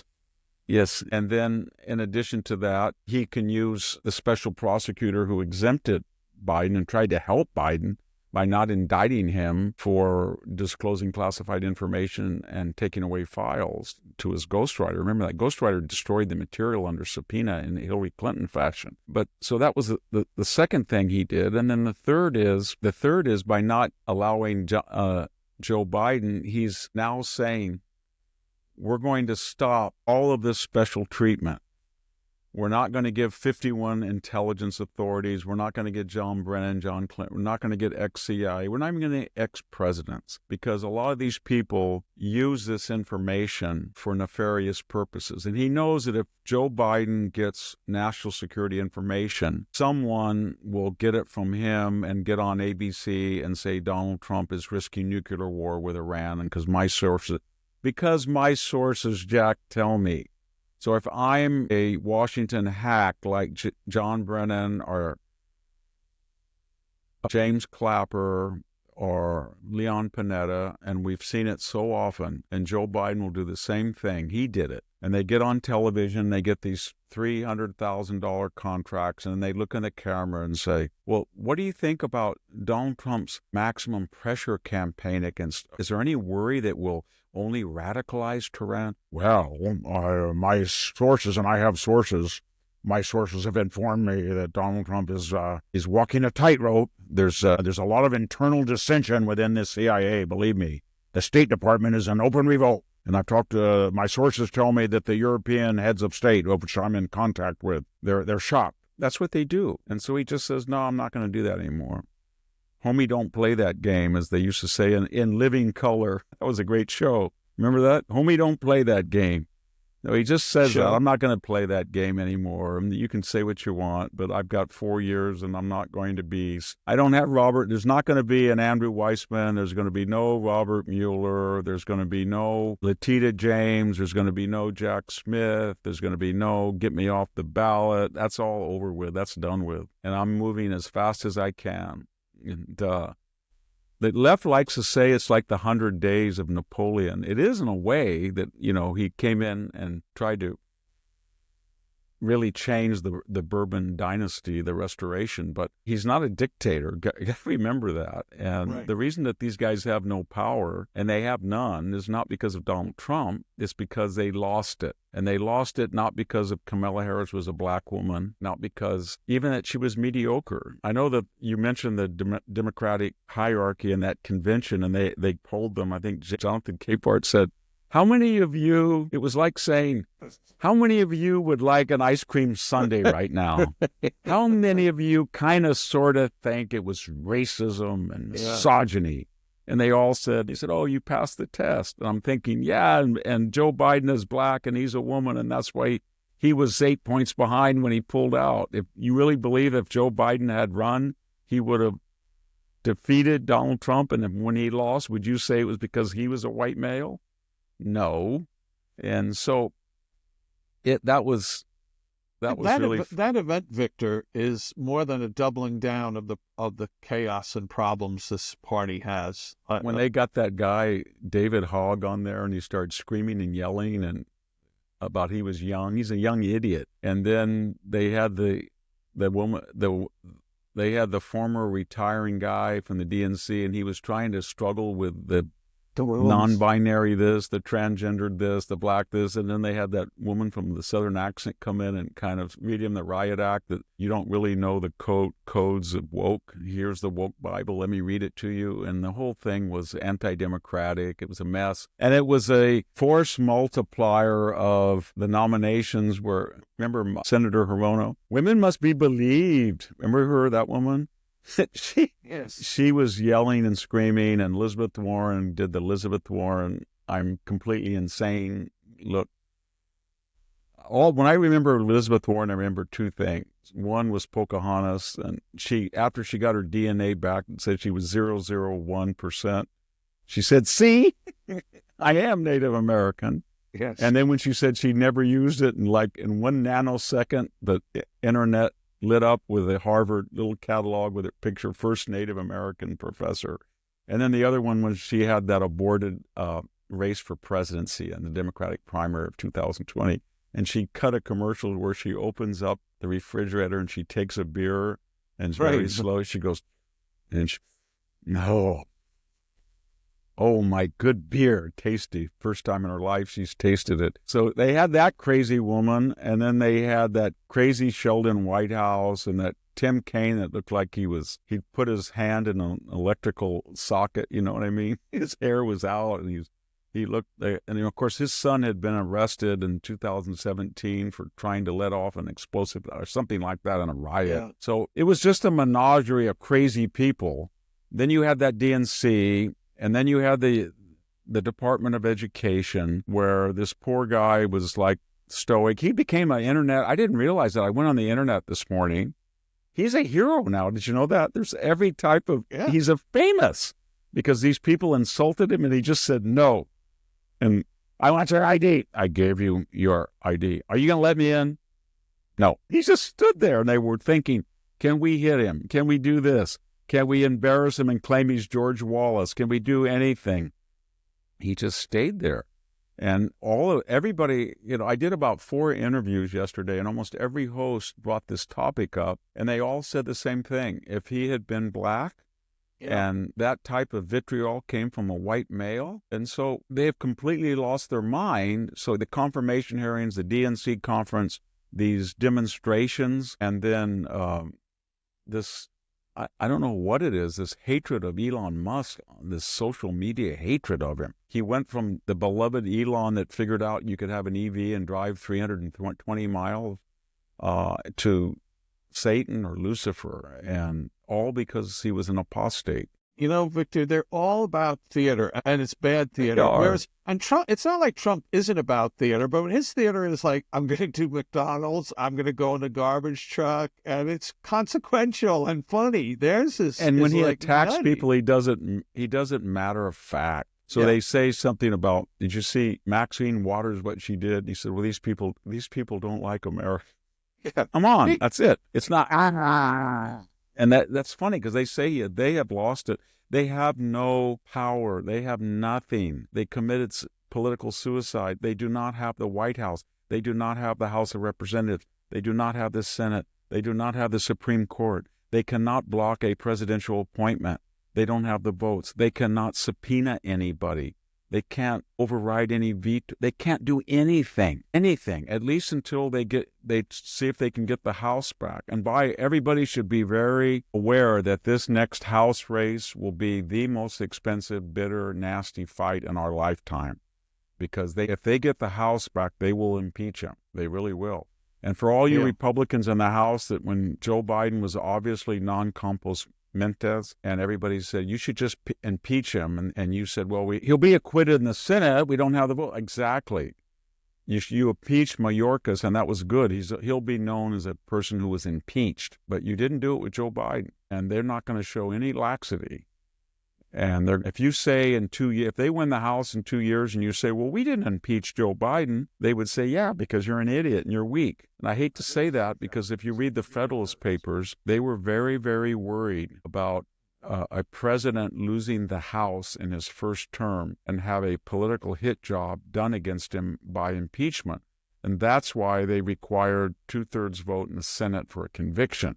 Yes, and then in addition to that, he can use the special prosecutor who exempted Biden and tried to help Biden by not indicting him for disclosing classified information and taking away files to his ghostwriter. Remember, that ghostwriter destroyed the material under subpoena in Hillary Clinton fashion. But so that was the second thing he did. And then the third is by not allowing Joe Biden, he's now saying, we're going to stop all of this special treatment. We're not going to give 51 intelligence authorities. We're not going to get John Brennan, John Clinton. We're not going to get ex-CIA. We're not even going to get ex-presidents, because a lot of these people use this information for nefarious purposes. And he knows that if Joe Biden gets national security information, someone will get it from him and get on ABC and say Donald Trump is risking nuclear war with Iran, and because my sources, Jack, tell me. So if I'm a Washington hack like John Brennan or James Clapper or Leon Panetta, and we've seen it so often, and Joe Biden will do the same thing. He did it. And they get on television, they get these $300,000 contracts, and they look in the camera and say, well, what do you think about Donald Trump's maximum pressure campaign against? Is there any worry that will only radicalize Tehran? Well, my sources, and I have sources, my sources have informed me that Donald Trump is walking a tightrope. There's a lot of internal dissension within the CIA, believe me. The State Department is in open revolt. And I've talked to, my sources tell me that the European heads of state, which I'm in contact with, they're shocked. That's what they do. And so he just says, no, I'm not going to do that anymore. Homie, don't play that game, as they used to say in Living Color. That was a great show. Remember that? Homie, don't play that game. No, he just says that. I'm not going to play that game anymore. I mean, you can say what you want, but I've got 4 years and I'm not going to be. I don't have Robert. There's not going to be an Andrew Weissman. There's going to be no Robert Mueller. There's going to be no Letitia James. There's going to be no Jack Smith. There's going to be no get me off the ballot. That's all over with. That's done with. And I'm moving as fast as I can. And the left likes to say it's like the 100 Days of Napoleon. It is in a way that, he came in and tried to really changed the Bourbon dynasty, the Restoration, but he's not a dictator. You got to remember that. And Right. the reason that these guys have no power, and they have none, is not because of Donald Trump. It's because they lost it. And they lost it not because of Kamala Harris was a black woman, not because even that she was mediocre. I know that you mentioned the Democratic hierarchy in that convention, and they polled them. I think Jonathan Capehart said, how many of you, it was like saying, how many of you would like an ice cream sundae right now? How many of you kind of sort of think it was racism and misogyny? And they all said, he said, oh, you passed the test. And I'm thinking, yeah, and Joe Biden is black and he's a woman, and that's why he was 8 points behind when he pulled out. If you really believe if Joe Biden had run, he would have defeated Donald Trump, and when he lost, would you say it was because he was a white male? No. And so that was really that event, Victor, is more than a doubling down of the chaos and problems this party has. When they got that guy David Hogg on there, and he started screaming and yelling and about he was young. He's a young idiot. And then they had the woman they had the former retiring guy from the DNC, and he was trying to struggle with the non-binary this, the transgendered this, the black this, and then they had that woman from the Southern accent come in and kind of read him the riot act that you don't really know the codes of woke. Here's the woke Bible. Let me read it to you. And the whole thing was anti-democratic. It was a mess. And it was a force multiplier of the nominations where, remember Senator Hirono? Women must be believed. Remember her, that woman? She was yelling and screaming, and Elizabeth Warren did the Elizabeth Warren, I'm completely insane look. When I remember Elizabeth Warren, I remember two things. One was Pocahontas, and after she got her DNA back and said she was 001%, she said, see, I am Native American. Yes. And then when she said she never used it, and like in 1 nanosecond, the internet lit up with a Harvard little catalog with a picture, first Native American professor. And then the other one was she had that aborted race for presidency in the Democratic primary of 2020. And she cut a commercial where she opens up the refrigerator and she takes a beer, and it's very slow. She goes, and no. Oh, my good beer, tasty. First time in her life she's tasted it. So they had that crazy woman, and then they had that crazy Sheldon Whitehouse and that Tim Kaine that looked like he'd put his hand in an electrical socket, you know what I mean? His hair was out, and he looked, and of course his son had been arrested in 2017 for trying to let off an explosive or something like that in a riot. Yeah. So it was just a menagerie of crazy people. Then you had that DNC, and then you had the Department of Education, where this poor guy was like stoic. He became an internet. I didn't realize that. I went on the internet this morning. He's a hero now. Did you know that? There's every type of, he's a famous because these people insulted him and he just said no. And I want your ID. I gave you your ID. Are you going to let me in? No. He just stood there, and they were thinking, can we hit him? Can we do this? Can we embarrass him and claim he's George Wallace? Can we do anything? He just stayed there. And everybody, I did about 4 interviews yesterday, and almost every host brought this topic up, and they all said the same thing. If he had been black, and that type of vitriol came from a white male, and so they have completely lost their mind. So the confirmation hearings, the DNC conference, these demonstrations, and then this, I don't know what it is, this hatred of Elon Musk, this social media hatred of him. He went from the beloved Elon that figured out you could have an EV and drive 320 miles to Satan or Lucifer, and all because he was an apostate. Victor, they're all about theater, and it's bad theater. Whereas, and Trump, it's not like Trump isn't about theater, but his theater is like, I'm going to do McDonald's, I'm going to go in a garbage truck, and it's consequential and funny. And when he attacks people, he does it matter of fact. So they say something about, did you see Maxine Waters, what she did? He said, well, these people don't like America. Yeah. Come on, that's it. It's not, And that's funny because they say they have lost it. They have no power. They have nothing. They committed political suicide. They do not have the White House. They do not have the House of Representatives. They do not have the Senate. They do not have the Supreme Court. They cannot block a presidential appointment. They don't have the votes. They cannot subpoena anybody. They can't override any veto. They can't do anything, at least until they see if they can get the House back. And everybody should be very aware that this next House race will be the most expensive, bitter, nasty fight in our lifetime. Because if they get the House back, they will impeach him. They really will. And for all you Republicans in the House, that when Joe Biden was obviously non-compos mentis, and everybody said, you should just impeach him. And you said, well, he'll be acquitted in the Senate. We don't have the vote. Exactly. You impeached Mayorkas, and that was good. He'll be known as a person who was impeached. But you didn't do it with Joe Biden, and they're not going to show any laxity. And if you say if they win the House in 2 years and you say, well, we didn't impeach Joe Biden, they would say, yeah, because you're an idiot and you're weak. And I hate to say that, because if you read the Federalist Papers, they were very, very worried about a president losing the House in his first term and have a political hit job done against him by impeachment. And that's why they required 2/3 vote in the Senate for a conviction.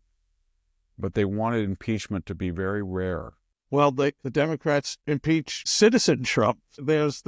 But they wanted impeachment to be very rare. Well, the Democrats impeached Citizen Trump. There's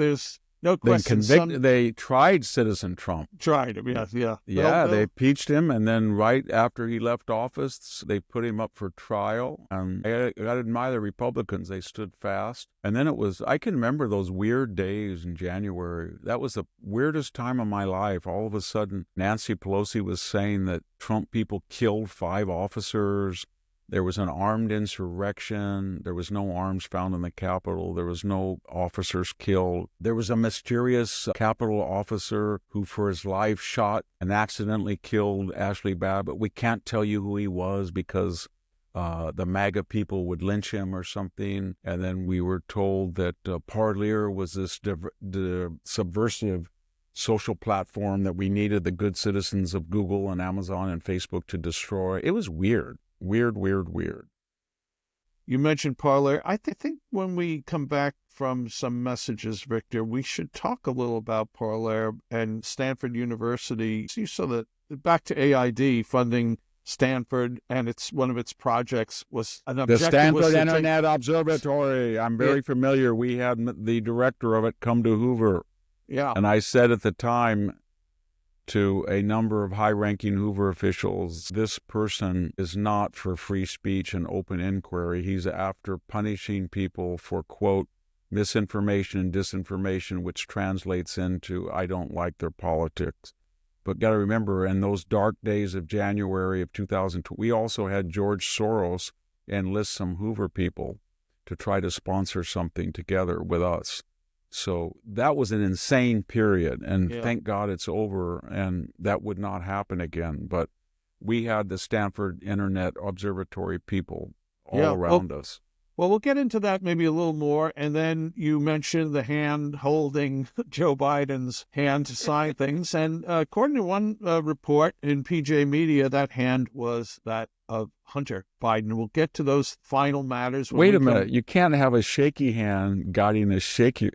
no question. They tried Citizen Trump. Tried him, yeah. Yeah, they impeached him, and then right after he left office, they put him up for trial. And I got to admire the Republicans. They stood fast. And then I can remember those weird days in January. That was the weirdest time of my life. All of a sudden, Nancy Pelosi was saying that Trump people killed 5 officers. There was an armed insurrection. There was no arms found in the Capitol. There was no officers killed. There was a mysterious Capitol officer who, for his life, shot and accidentally killed Ashley Babbitt. We can't tell you who he was because the MAGA people would lynch him or something. And then we were told that Parler was this subversive social platform that we needed the good citizens of Google and Amazon and Facebook to destroy. It was weird. Weird. You mentioned Parler. I think when we come back from some messages, Victor, we should talk a little about Parler and Stanford University. You saw that back to AID funding Stanford, and one of its projects was an objective. The Stanford Internet Observatory. I'm very familiar. We had the director of it come to Hoover. Yeah. And I said at the time to a number of high-ranking Hoover officials, this person is not for free speech and open inquiry. He's after punishing people for, quote, misinformation and disinformation, which translates into, I don't like their politics. But got to remember, in those dark days of January of 2002, we also had George Soros enlist some Hoover people to try to sponsor something together with us. So that was an insane period, and thank God it's over, and that would not happen again. But we had the Stanford Internet Observatory people all around us. Well, we'll get into that maybe a little more. And then you mentioned the hand holding Joe Biden's hand to sign things. And according to one report in PJ Media, that hand was that of Hunter Biden. We'll get to those final matters. Wait a minute. You can't have a shaky hand guiding a shaky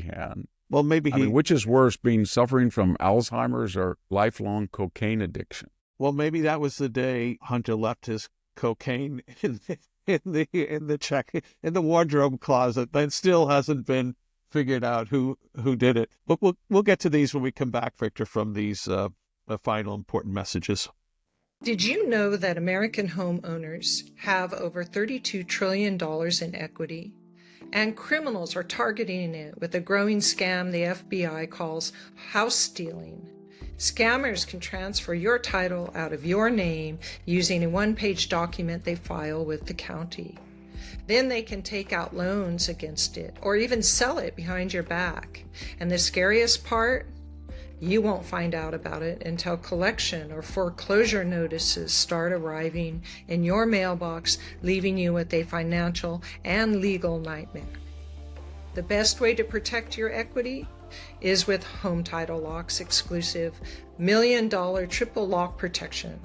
hand. Well, maybe which is worse, suffering from Alzheimer's or lifelong cocaine addiction? Well, maybe that was the day Hunter left his cocaine in the wardrobe closet. That still hasn't been figured out who did it. But we'll get to these when we come back, Victor, from these final important messages. Did you know that American homeowners have over $32 trillion in equity? And criminals are targeting it with a growing scam the FBI calls house stealing. Scammers can transfer your title out of your name using a one-page document they file with the county. Then they can take out loans against it or even sell it behind your back. And the scariest part? You won't find out about it until collection or foreclosure notices start arriving in your mailbox, leaving you with a financial and legal nightmare. The best way to protect your equity is with Home Title Lock's exclusive $1 million triple lock protection.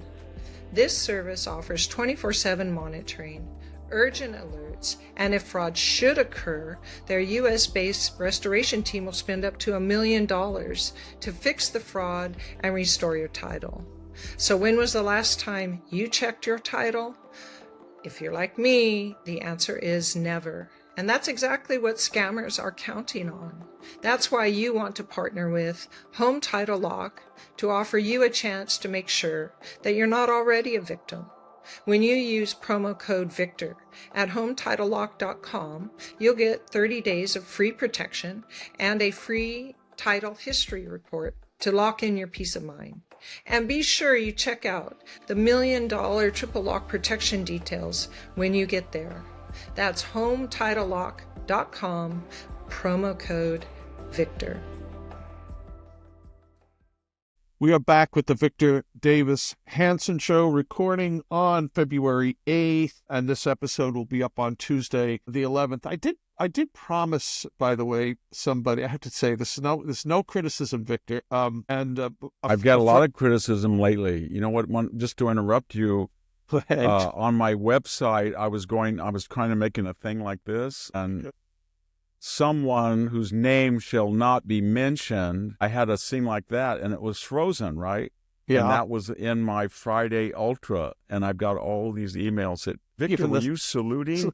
This service offers 24/7 monitoring, urgent alerts, and if fraud should occur, their U.S.-based restoration team will spend up to $1 million to fix the fraud and restore your title. So when was the last time you checked your title? If you're like me, the answer is never. And that's exactly what scammers are counting on. That's why you want to partner with Home Title Lock to offer you a chance to make sure that you're not already a victim. When you use promo code VICTOR at HomeTitleLock.com, you'll get 30 days of free protection and a free title history report to lock in your peace of mind. And be sure you check out the $1 million triple lock protection details when you get there. That's HomeTitleLock.com, promo code VICTOR. We are back with the Victor Davis Hanson Show, recording on February 8th, and this episode will be up on Tuesday, the 11th. I did promise, by the way, somebody, I have to say, this is no criticism, Victor. I've got a lot of criticism lately. You know what? Just to interrupt you, on my website, I was kind of making a thing like this, and someone whose name shall not be mentioned, I had a scene like that, and it was frozen, right? Yeah. And that was in my Friday Ultra, and I've got all these emails that, Victor, were you saluting?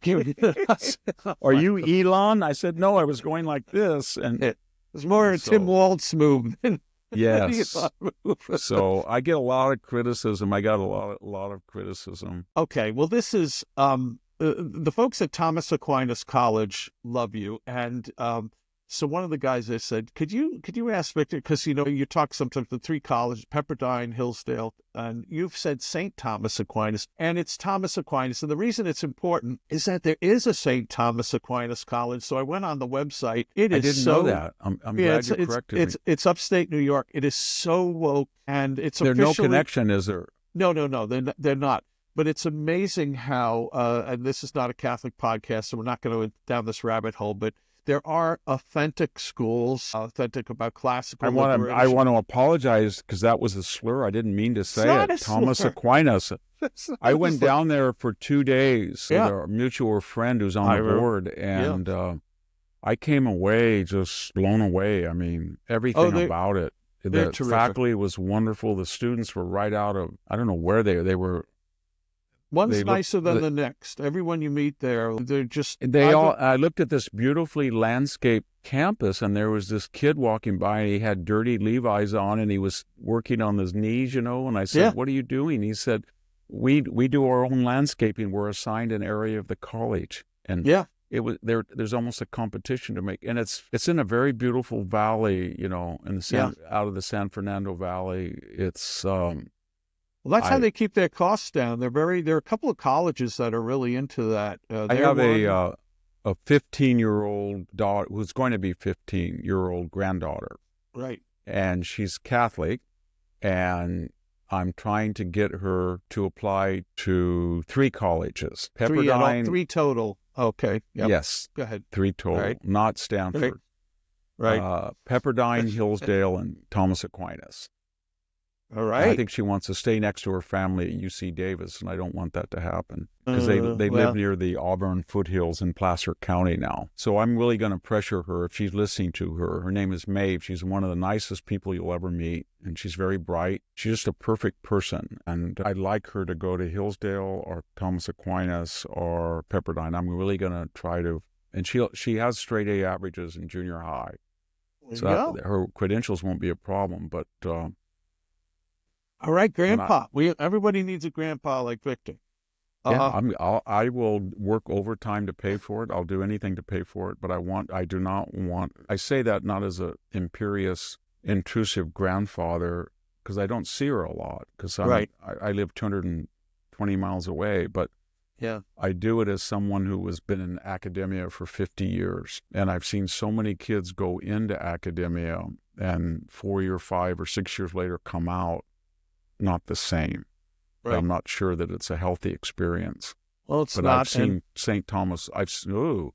Are you Elon? I said, no, I was going like this. And it was more Tim Waltz move than yes. So I get a lot of criticism. I got a lot of criticism. Okay, well, this is the folks at Thomas Aquinas College love you, and so one of the guys there said, could you ask Victor, because you talk sometimes the three colleges, Pepperdine, Hillsdale, and you've said St. Thomas Aquinas, and it's Thomas Aquinas, and the reason it's important is that there is a St. Thomas Aquinas College. So I went on the website. I didn't know that. I'm glad you corrected me. It's upstate New York. It is so woke, and it's there's no connection, is there? No, they're not. But it's amazing how, and this is not a Catholic podcast, so we're not going to go down this rabbit hole, but there are authentic schools, authentic about classical liberation. I want to apologize because that was a slur. I didn't mean to say it. Thomas Aquinas. I went down there for 2 days with a mutual friend who's on the board, and I came away just blown away. I mean, everything about it. The faculty was wonderful. The students were right out of, I don't know where they were. One's nicer than the next. Everyone you meet there, they're just... I looked at this beautifully landscaped campus, and there was this kid walking by, and he had dirty Levi's on, and he was working on his knees, and I said, what are you doing? He said, we do our own landscaping. We're assigned an area of the college. And it was there's almost a competition to make, and it's in a very beautiful valley, in the out of the San Fernando Valley. It's... Well, that's how they keep their costs down. There are a couple of colleges that are really into that. I have a 15-year-old daughter who's going to be 15-year-old granddaughter. Right. And she's Catholic, and I'm trying to get her to apply to 3 colleges. Pepperdine. 3 total. Okay. Yep. Yes. Go ahead. 3 total, right. Not Stanford. Right. Pepperdine, Hillsdale, and Thomas Aquinas. All right. I think she wants to stay next to her family at UC Davis, and I don't want that to happen because they live near the Auburn foothills in Placer County now. So I'm really going to pressure her if she's listening to her. Her name is Maeve. She's one of the nicest people you'll ever meet, and she's very bright. She's just a perfect person, and I'd like her to go to Hillsdale or Thomas Aquinas or Pepperdine. I'm really going to try to, and she has straight A averages in junior high, so her credentials won't be a problem, but... all right, Grandpa. Everybody needs a grandpa like Victor. I will work overtime to pay for it. I'll do anything to pay for it, but I say that not as a imperious, intrusive grandfather, because I don't see her a lot, because I live 220 miles away, but I do it as someone who has been in academia for 50 years, and I've seen so many kids go into academia and 4 or 5 or 6 years later come out not the same. Right. I'm not sure that it's a healthy experience. Well, it's but not. I've seen St. Thomas. I've seen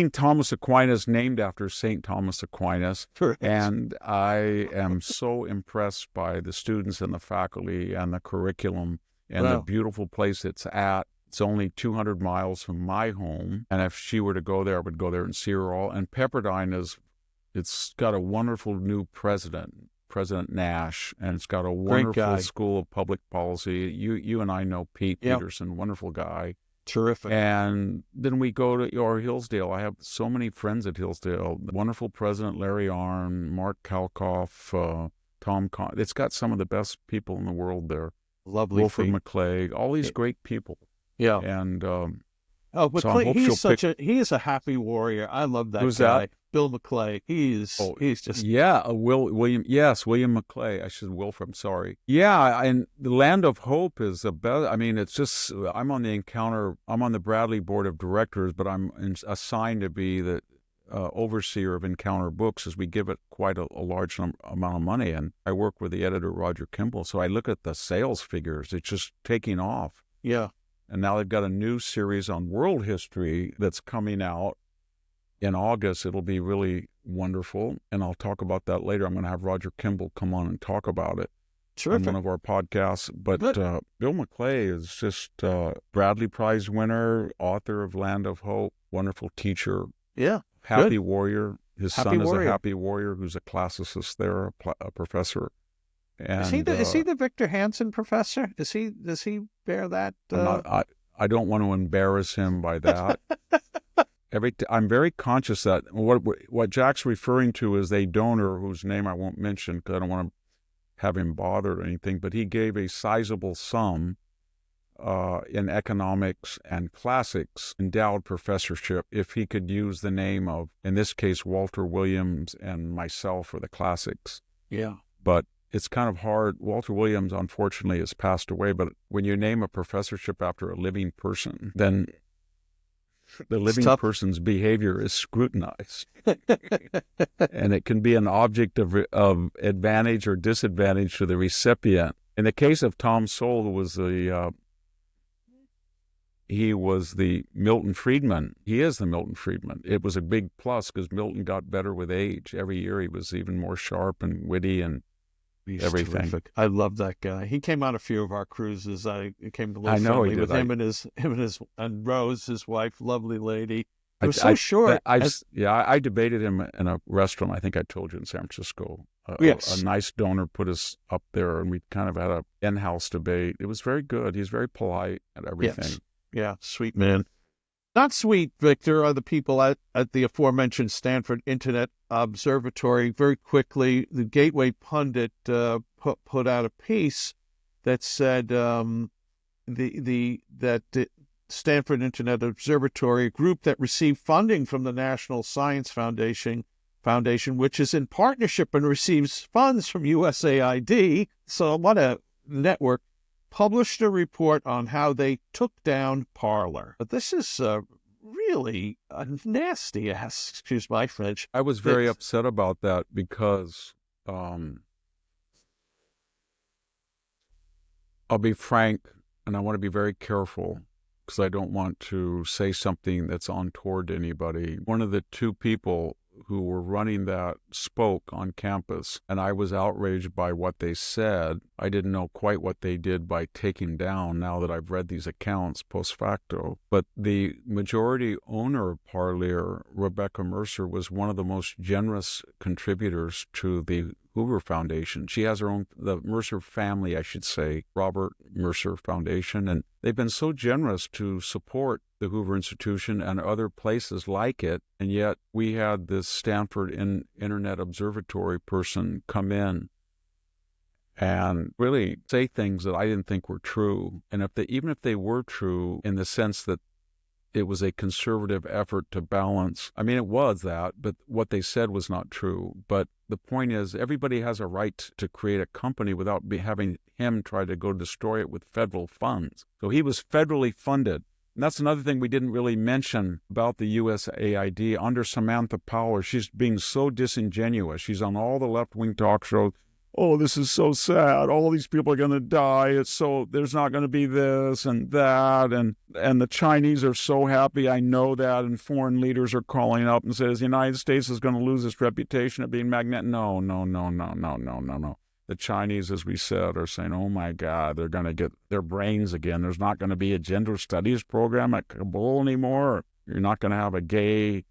Thomas Aquinas named after St. Thomas Aquinas, and I am so impressed by the students and the faculty and the curriculum and the beautiful place it's at. It's only 200 miles from my home, and if she were to go there, I would go there and see her all. And Pepperdine it's got a wonderful new president. President Nash, and it's got a Great wonderful guy. school of public policy. You and I know Pete Yep. Peterson, wonderful guy. Terrific. And then we go to Hillsdale. I have so many friends at Hillsdale. Wonderful President Larry Arnn, Mark Kalkoff, Tom Con. It's got some of the best people in the world there. Lovely Wilford feat. McClay, all these Yeah. great people. Yeah. And Oh, but so I hope she'll he is a happy warrior. I love that Who's guy. that? Bill McClay. He's just William McClay. I should Wilford. I'm sorry. Yeah, and the Land of Hope is the best. I mean, it's just I'm on the Bradley board of directors, but I'm assigned to be the overseer of Encounter Books, as we give it quite a large amount of money, and I work with the editor Roger Kimball. So I look at the sales figures; it's just taking off. yeah. And now they've got a new series on world history that's coming out in August. It'll be really wonderful, and I'll talk about that later. I'm going to have Roger Kimball come on and talk about it Terrific. on one of our podcasts. But Bill McClay is just Bradley Prize winner, author of Land of Hope, wonderful teacher, Yeah. happy warrior. His Happy son warrior. is a happy warrior who's a classicist there, a professor. And Is he the Victor Hansen professor? Does he bear that? I don't want to embarrass him by that. I'm very conscious that what Jack's referring to is a donor whose name I won't mention because I don't want to have him bothered or anything, but he gave a sizable sum in economics and classics endowed professorship if he could use the name of, in this case, Walter Williams and myself for the classics. Yeah. But it's kind of hard. Walter Williams, unfortunately, has passed away, but when you name a professorship after a living person, then the living person's behavior is scrutinized. And it can be an object of advantage or disadvantage to the recipient. In the case of Tom Sowell, who was he was the Milton Friedman. He is the Milton Friedman. It was a big plus because Milton got better with age. Every year he was even more sharp and witty and everything. Terrific. I love that guy. He came on a few of our cruises. I came to a little I know friendly he did. with him and Rose, his wife, lovely lady. It was so short. I debated him in a restaurant. I think I told you in San Francisco. Yes. A nice donor put us up there, and we kind of had a in-house debate. It was very good. He's very polite and everything. Yes. Yeah, sweet man. Not sweet, Victor, are the people at the aforementioned Stanford Internet Observatory. Very quickly, the Gateway Pundit put out a piece that said that the Stanford Internet Observatory, a group that received funding from the National Science Foundation, which is in partnership and receives funds from USAID, so what a network, published a report on how they took down Parler. But this is really a nasty ass, excuse my French. I was very upset about that because I'll be frank, and I want to be very careful because I don't want to say something that's untoward to anybody. One of the two people who were running that spoke on campus, and I was outraged by what they said. I didn't know quite what they did by taking down now that I've read these accounts post facto. But the majority owner of Parler, Rebecca Mercer, was one of the most generous contributors to the Hoover Foundation. She has her own, the Mercer family, I should say, Robert Mercer Foundation, and they've been so generous to support the Hoover Institution and other places like it, and yet we had this Stanford Internet Observatory person come in and really say things that I didn't think were true. And even if they were true in the sense that it was a conservative effort to balance, I mean, it was that, but what they said was not true. But the point is, everybody has a right to create a company without having him try to go destroy it with federal funds. So he was federally funded. And that's another thing we didn't really mention about the USAID. Under Samantha Power, she's being so disingenuous. She's on all the left-wing talk shows. Oh, this is so sad. All these people are going to die. There's not going to be this and that. And the Chinese are so happy. I know that. And foreign leaders are calling up and says, the United States is going to lose its reputation of being magnetic. No. The Chinese, as we said, are saying, oh my God, they're going to get their brains again. There's not going to be a gender studies program at Kabul anymore. You're not going to have a gay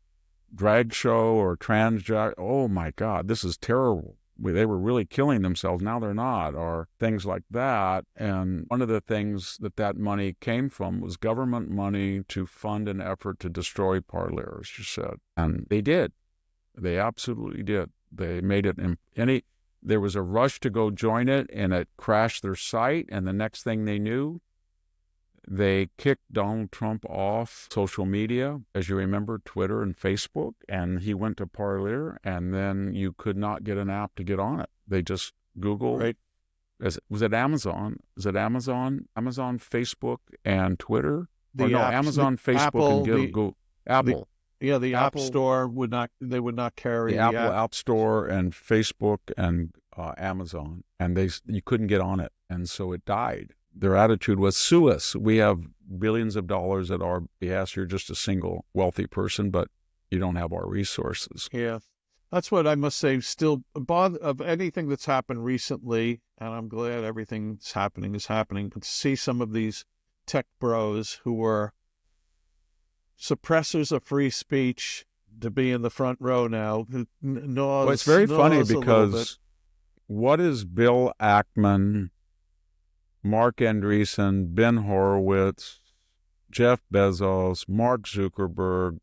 drag show or trans drag. Oh my God, this is terrible. they were really killing themselves. Now they're not, or things like that. And one of the things that money came from was government money to fund an effort to destroy Parler, as you said. And they did. They absolutely did. They made it there was a rush to go join it, and it crashed their site. And the next thing they knew, they kicked Donald Trump off social media, as you remember, Twitter and Facebook, and he went to Parler, and then you could not get an app to get on it. They just Google. Right. Was it Amazon? Is it Amazon? Amazon, Facebook, and Twitter? Amazon, Facebook, Apple, and Google. Apple. The App Store would not carry the Apple App Store and Facebook and Amazon, and you couldn't get on it, and so it died. Their attitude was, sue us. We have billions of dollars at our behest. You're just a single wealthy person, but you don't have our resources. Yeah, that's what I must say. Still, of anything that's happened recently, and I'm glad everything that's happening is happening, but to see some of these tech bros who were suppressors of free speech to be in the front row now. Well, it's very funny because what is Bill Ackman, Mark Andreessen, Ben Horowitz, Jeff Bezos, Mark Zuckerberg,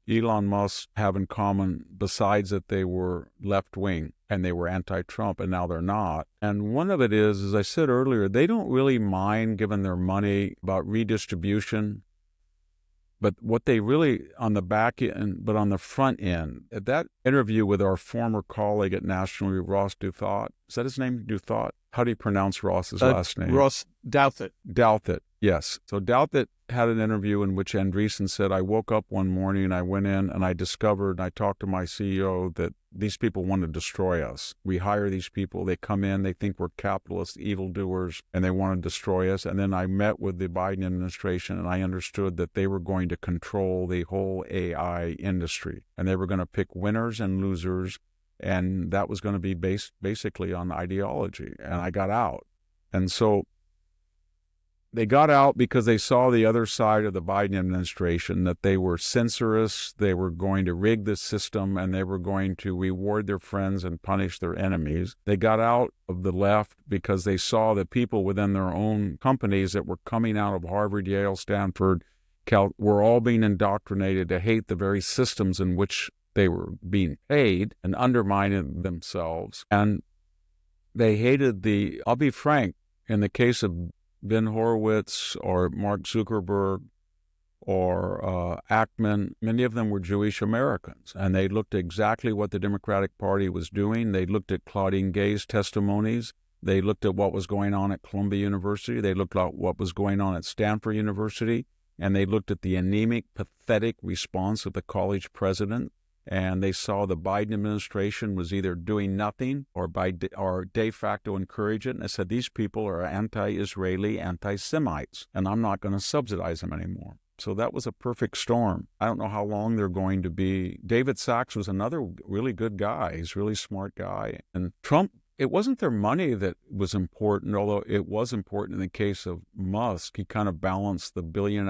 Elon Musk have in common besides that they were left-wing and they were anti-Trump, and now they're not? And one of it is, as I said earlier, they don't really mind giving their money about redistribution. But what they really, on the back end, but on the front end, at that interview with our former colleague at National Review, Ross Douthat, is that his name, Douthat? How do you pronounce Ross's last name? Ross Douthat. Douthat, yes. So Douthat had an interview in which Andreessen said, I woke up one morning and I went in and I discovered, and I talked to my CEO, that these people want to destroy us. We hire these people, they come in, they think we're capitalist evildoers, and they want to destroy us. And then I met with the Biden administration, and I understood that they were going to control the whole AI industry, and they were going to pick winners and losers, and that was going to be based basically on ideology. And I got out. And so they got out because they saw the other side of the Biden administration, that they were censorious, they were going to rig the system, and they were going to reward their friends and punish their enemies. They got out of the left because they saw that people within their own companies that were coming out of Harvard, Yale, Stanford, were all being indoctrinated to hate the very systems in which they were being paid and undermining themselves. And they hated I'll be frank, in the case of Ben Horowitz or Mark Zuckerberg or Ackman, many of them were Jewish Americans, and they looked at exactly what the Democratic Party was doing. They looked at Claudine Gay's testimonies. They looked at what was going on at Columbia University. They looked at what was going on at Stanford University, and they looked at the anemic, pathetic response of the college president. And they saw the Biden administration was either doing nothing or de facto encourage it. And they said, these people are anti-Israeli, anti-Semites, and I'm not going to subsidize them anymore. So that was a perfect storm. I don't know how long they're going to be. David Sachs was another really good guy. He's a really smart guy. And Trump, it wasn't their money that was important, although it was important in the case of Musk. He kind of balanced the $1.5 billion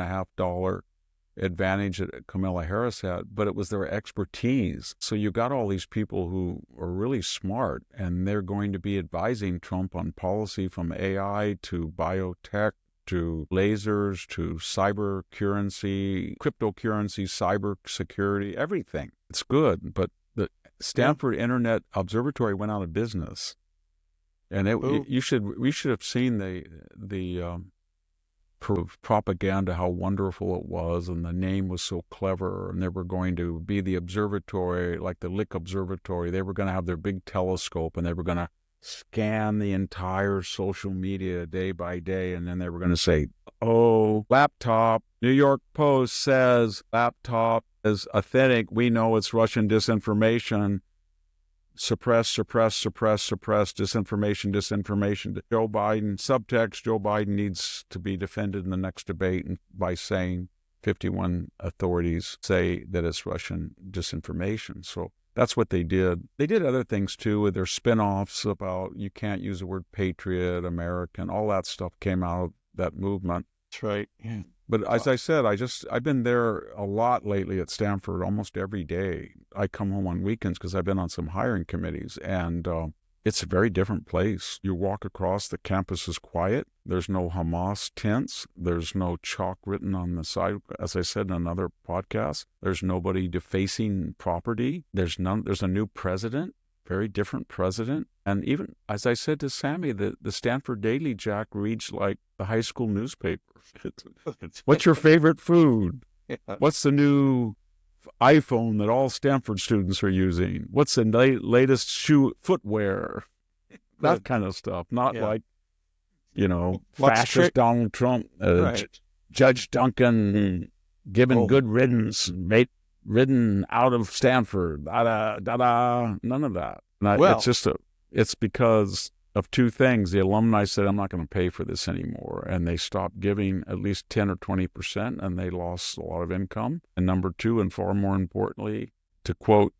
advantage that Kamala Harris had, but it was their expertise. So you got all these people who are really smart, and they're going to be advising Trump on policy, from AI to biotech to lasers to cyber currency, cryptocurrency, cyber security, everything. It's good, but the Stanford Internet Observatory went out of business, and we should have seen the propaganda, how wonderful it was, and the name was so clever, and they were going to be the observatory, like the Lick Observatory. They were going to have their big telescope, and they were going to scan the entire social media day by day, and then they were going to say, oh, laptop, New York Post says laptop is authentic, we know it's Russian disinformation. Suppress, disinformation. Joe Biden, subtext, Joe Biden needs to be defended in the next debate by saying 51 authorities say that it's Russian disinformation. So that's what they did. They did other things too with their spin-offs about you can't use the word patriot, American, all that stuff came out of that movement. That's right. Yeah. But as I said, I've been there a lot lately at Stanford, almost every day. I come home on weekends because I've been on some hiring committees, and it's a very different place. You walk across, the campus is quiet. There's no Hamas tents. There's no chalk written on the side. As I said in another podcast, there's nobody defacing property. There's a new president, very different president. And even, as I said to Sammy, the Stanford Daily, Jack, reads like the high school newspaper. What's your favorite food? What's the new iPhone that all Stanford students are using? What's the latest footwear? That kind of stuff. Not like, fascist Donald Trump, Judge Duncan giving good riddance, ridden out of Stanford, none of that. It's because of two things. The alumni said, I'm not going to pay for this anymore. And they stopped giving at least 10 or 20%, and they lost a lot of income. And number two, and far more importantly, to quote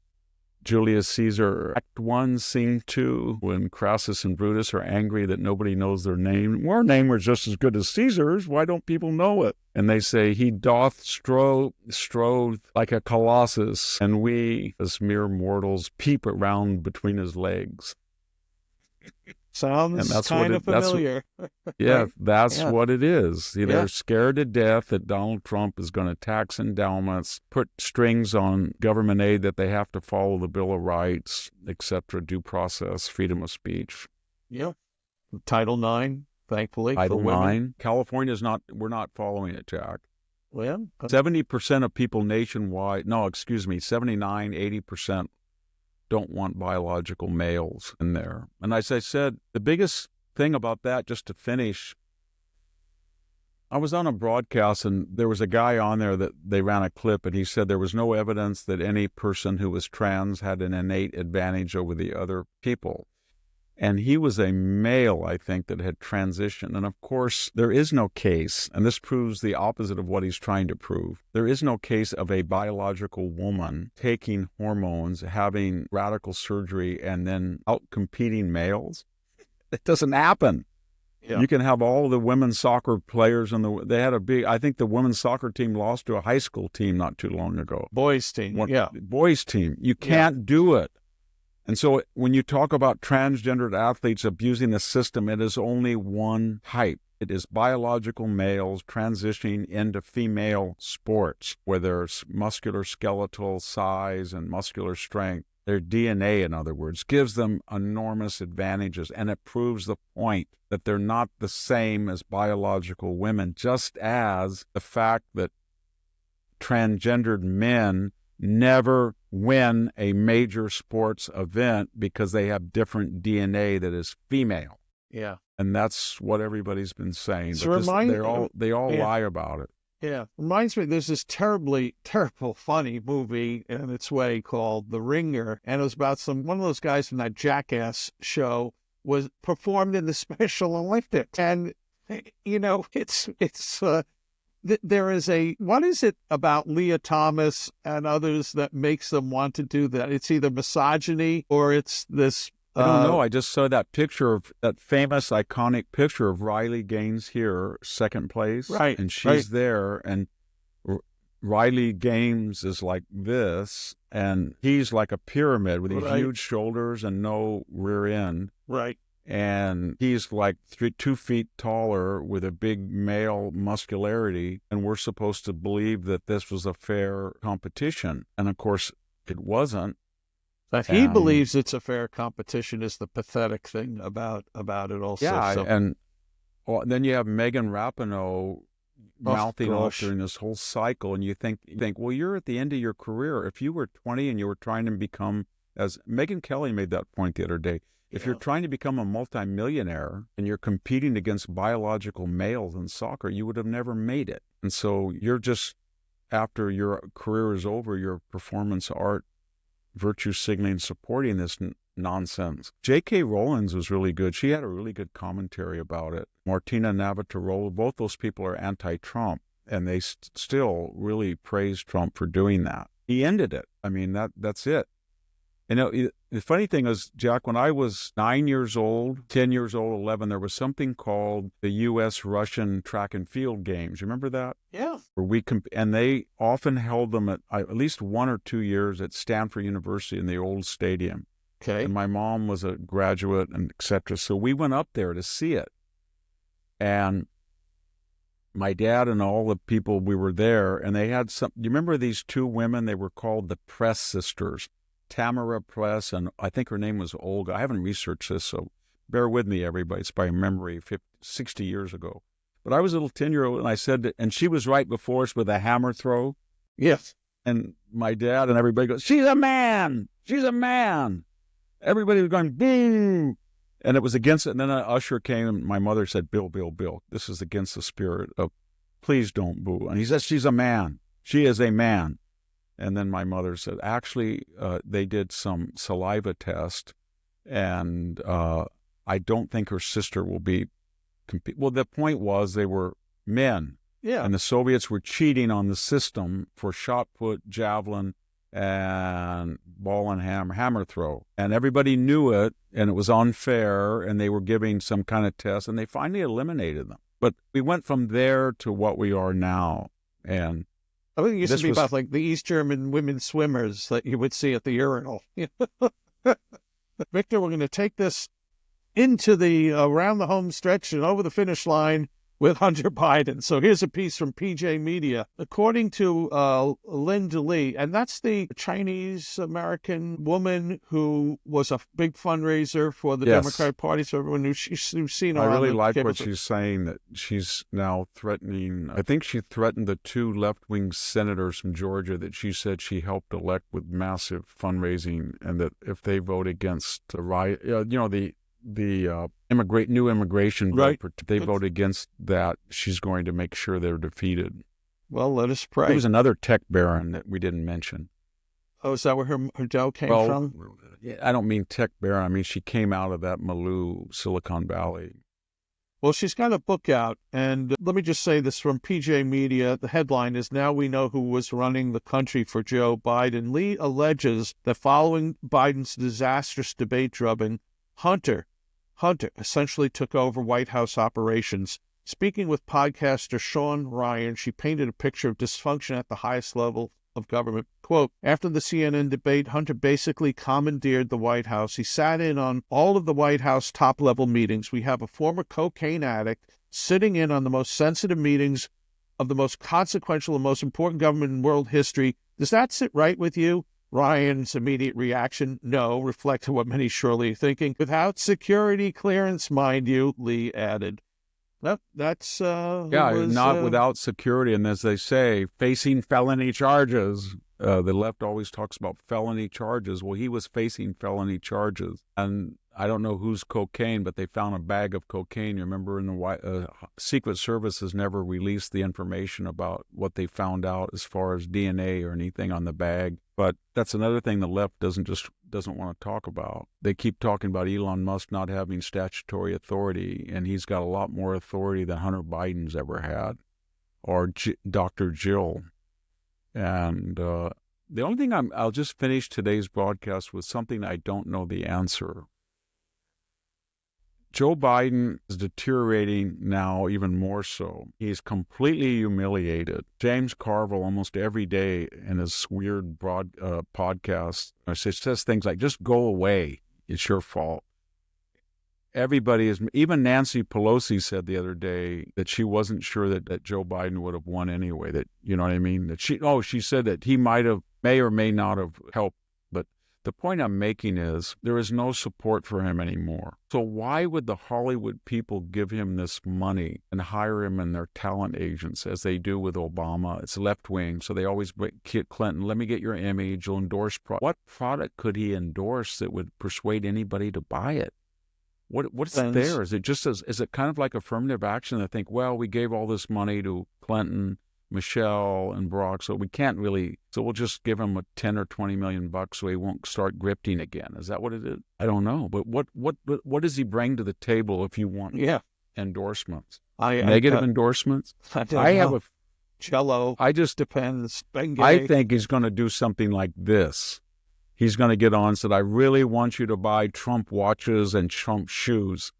Julius Caesar, Act 1, Scene 2, when Crassus and Brutus are angry that nobody knows their name. Our name was just as good as Caesar's. Why don't people know it? And they say, he doth strode like a colossus, and we, as mere mortals, peep around between his legs. Sounds kind of familiar. That's what it is. They're scared to death that Donald Trump is going to tax endowments, put strings on government aid that they have to follow the Bill of Rights, etc., due process, freedom of speech. Yeah. Title IX, thankfully. Title IX. California's we're not following it, Jack. Well, 70% of people nationwide, 79, 80% don't want biological males in there. And as I said, the biggest thing about that, just to finish, I was on a broadcast and there was a guy on there that they ran a clip, and he said there was no evidence that any person who was trans had an innate advantage over the other people. And he was a male, I think, that had transitioned. And of course, there is no case, and this proves the opposite of what he's trying to prove. There is no case of a biological woman taking hormones, having radical surgery, and then out-competing males. It doesn't happen. Yeah. You can have all the women's soccer players, I think the women's soccer team lost to a high school team not too long ago. Boys team, Boys team. You can't do it. And so when you talk about transgendered athletes abusing the system, it is only one type. It is biological males transitioning into female sports, where there's muscular skeletal size and muscular strength. Their DNA, in other words, gives them enormous advantages, and it proves the point that they're not the same as biological women, just as the fact that transgendered men never win a major sports event because they have different DNA that is female. Yeah. And that's what everybody's been saying. So they all lie about it. Yeah. Reminds me, there's this terrible, funny movie in its way called The Ringer. And it was about one of those guys from that Jackass show was performed in the Special Olympics. And, there is what is it about Leah Thomas and others that makes them want to do that? It's either misogyny or it's this. I don't know. I just saw that famous, iconic picture of Riley Gaines here, second place. Right. And she's there. And Riley Gaines is like this. And he's like a pyramid with these huge shoulders and no rear end. Right. And he's like 2 feet taller with a big male muscularity. And we're supposed to believe that this was a fair competition. And of course, it wasn't. That he believes it's a fair competition is the pathetic thing about it also. Yeah, and then you have Megan Rapinoe mouthing off during this whole cycle. And you think, well, you're at the end of your career. If you were 20 and you were trying to become, as Megyn Kelly made that point the other day, if you're trying to become a multimillionaire and you're competing against biological males in soccer, you would have never made it. And so you're just, after your career is over, your performance art, virtue signaling, supporting this nonsense. J.K. Rowling was really good. She had a really good commentary about it. Martina Navratilova, both those people are anti-Trump, and they still really praise Trump for doing that. He ended it. I mean, that's it. And the funny thing is, Jack, when I was 9 years old, 10 years old, 11, there was something called the U.S.-Russian track and field games. You remember that? Yeah. Where and they often held them at least 1 or 2 years at Stanford University in the old stadium. Okay. And my mom was a graduate and et cetera. So we went up there to see it. And my dad and all the people, we were there, and they had you remember these two women? They were called the Press Sisters. Tamara Press, and I think her name was Olga. I haven't researched this, so bear with me, everybody. It's by memory, 60 years ago. But I was a little 10-year-old, and I said, and she was right before us with a hammer throw. Yes. And my dad and everybody goes, she's a man! She's a man! Everybody was going, boo! And it was against it. And then an usher came, and my mother said, Bill, this is against the spirit of, please don't boo. And he said, she's a man. She is a man. And then my mother said, actually, they did some saliva test, and I don't think her sister will be Well, the point was they were men. Yeah. And the Soviets were cheating on the system for shot put, javelin, and ball and hammer throw. And everybody knew it, and it was unfair, and they were giving some kind of test, and they finally eliminated them. But we went from there to what we are now. And I think it used to be about like the East German women swimmers that you would see at the urinal. Victor, we're going to take this into the around the home stretch and over the finish line with Hunter Biden. So here's a piece from PJ Media. According to Linda Lee, and that's the Chinese-American woman who was a big fundraiser for the Democratic Party. So everyone who's seen her. I really like what she's saying, that she's now threatening. I think she threatened the two left-wing senators from Georgia that she said she helped elect with massive fundraising, and that if they vote against the riot, the new immigration bill, right, they vote against that, she's going to make sure they're defeated. Well, let us pray. There was another tech baron that we didn't mention. Oh, is that where her dough came from? I don't mean tech baron. I mean, she came out of that Malou, Silicon Valley. Well, she's got a book out, and let me just say this from PJ Media. The headline is, Now We Know Who Was Running the Country for Joe Biden. Lee alleges that following Biden's disastrous debate drubbing, Hunter essentially took over White House operations. Speaking with podcaster Sean Ryan, she painted a picture of dysfunction at the highest level of government. Quote, after the CNN debate, Hunter basically commandeered the White House. He sat in on all of the White House top-level meetings. We have a former cocaine addict sitting in on the most sensitive meetings of the most consequential and most important government in world history. Does that sit right with you? Ryan's immediate reaction, no, reflected what many surely are thinking. Without security clearance, mind you, Lee added. Well, that's... without security. And as they say, facing felony charges. The left always talks about felony charges. Well, he was facing felony charges. And I don't know whose cocaine, but they found a bag of cocaine. You remember in the Secret Service has never released the information about what they found out as far as DNA or anything on the bag. But that's another thing the left doesn't want to talk about. They keep talking about Elon Musk not having statutory authority, and he's got a lot more authority than Hunter Biden's ever had, or Dr. Jill. And the only thing I'll just finish today's broadcast with something I don't know the answer. Joe Biden is deteriorating now even more so. He's completely humiliated. James Carville almost every day in his weird podcast says things like, just go away. It's your fault. Everybody is, even Nancy Pelosi said the other day that she wasn't sure that Joe Biden would have won anyway. That, you know what I mean? That she said that he may or may not have helped. But the point I'm making is there is no support for him anymore. So why would the Hollywood people give him this money and hire him in their talent agents as they do with Obama? It's left wing. So they always get Clinton, let me get your image, you'll endorse what product could he endorse that would persuade anybody to buy it? What's there? Is it kind of like affirmative action? They think, well, we gave all this money to Clinton, Michelle, and Barack, so we can't really. So we'll just give him $10 or $20 million so he won't start grifting again. Is that what it is? I don't know. But what does he bring to the table if you want endorsements? Negative endorsements? I have a Cello. I just depends. Bengay. I think he's going to do something like this. he's going to get on and said, I really want you to buy Trump watches and Trump shoes.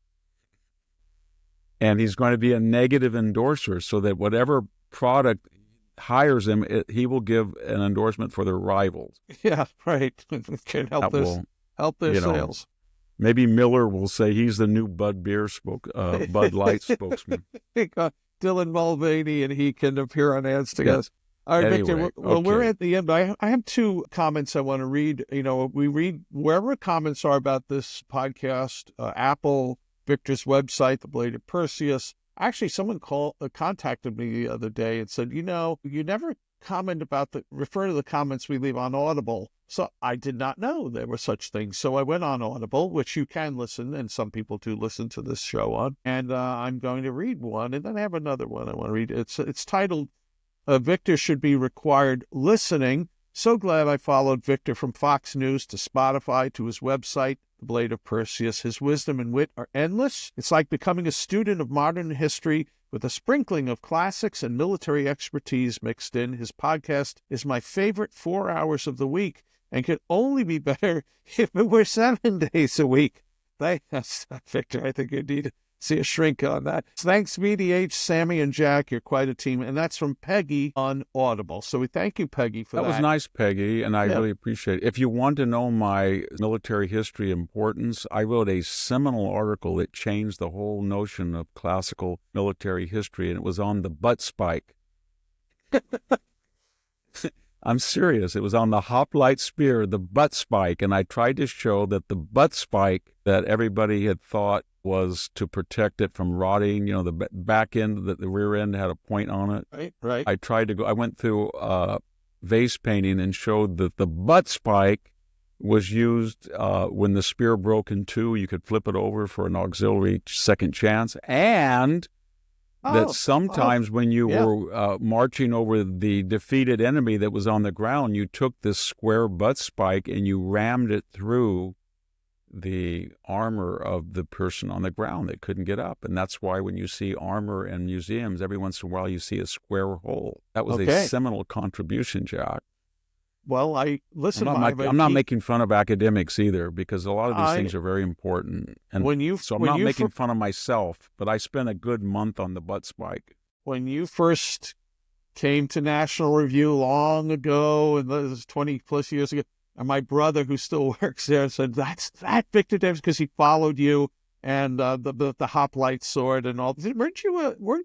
And he's going to be a negative endorser so that whatever product hires him, he will give an endorsement for their rivals. Yeah, right. It can help their sales. Maybe Miller will say he's the new Bud Light spokesman. Dylan Mulvaney and he can appear on ads together. Yes. All right, Anyway, Victor, well, we're at the end. I have two comments I want to read. We read wherever comments are about this podcast, Apple, Victor's website, The Blade of Perseus. Actually, someone contacted me the other day and said, you never comment refer to the comments we leave on Audible. So I did not know there were such things. So I went on Audible, which you can listen, and some people do listen to this show on. And I'm going to read one, and then I have another one I want to read. It's titled, Victor Should Be Required Listening. So glad I followed Victor from Fox News to Spotify to his website, The Blade of Perseus. His wisdom and wit are endless. It's like becoming a student of modern history with a sprinkling of classics and military expertise mixed in. His podcast is my favorite 4 hours of the week and could only be better if it were 7 days a week. Thanks, Victor. I think you need to see a shrink on that. Thanks, VDH, Sammy, and Jack. You're quite a team. And that's from Peggy on Audible. So we thank you, Peggy, for that. That was nice, Peggy, and I really appreciate it. If you want to know my military history importance, I wrote a seminal article that changed the whole notion of classical military history, and it was on the butt spike. I'm serious. It was on the hoplite spear, the butt spike, and I tried to show that the butt spike that everybody had thought was to protect it from rotting. The back end, the rear end had a point on it. Right. I went through vase painting and showed that the butt spike was used when the spear broke in two. You could flip it over for an auxiliary second chance, and that sometimes when you were marching over the defeated enemy that was on the ground, you took this square butt spike and you rammed it through the armor of the person on the ground that couldn't get up. And that's why when you see armor in museums, every once in a while you see a square hole. That was a seminal contribution, Jack. Well, I'm not making fun of academics either, because a lot of these things are very important. And I'm not making fun of myself, but I spent a good month on the butt spike. When you first came to National Review long ago, and this was 20 plus years ago, and my brother, who still works there, said, "That's Victor Davis," because he followed you and the hoplite sword and all. Weren't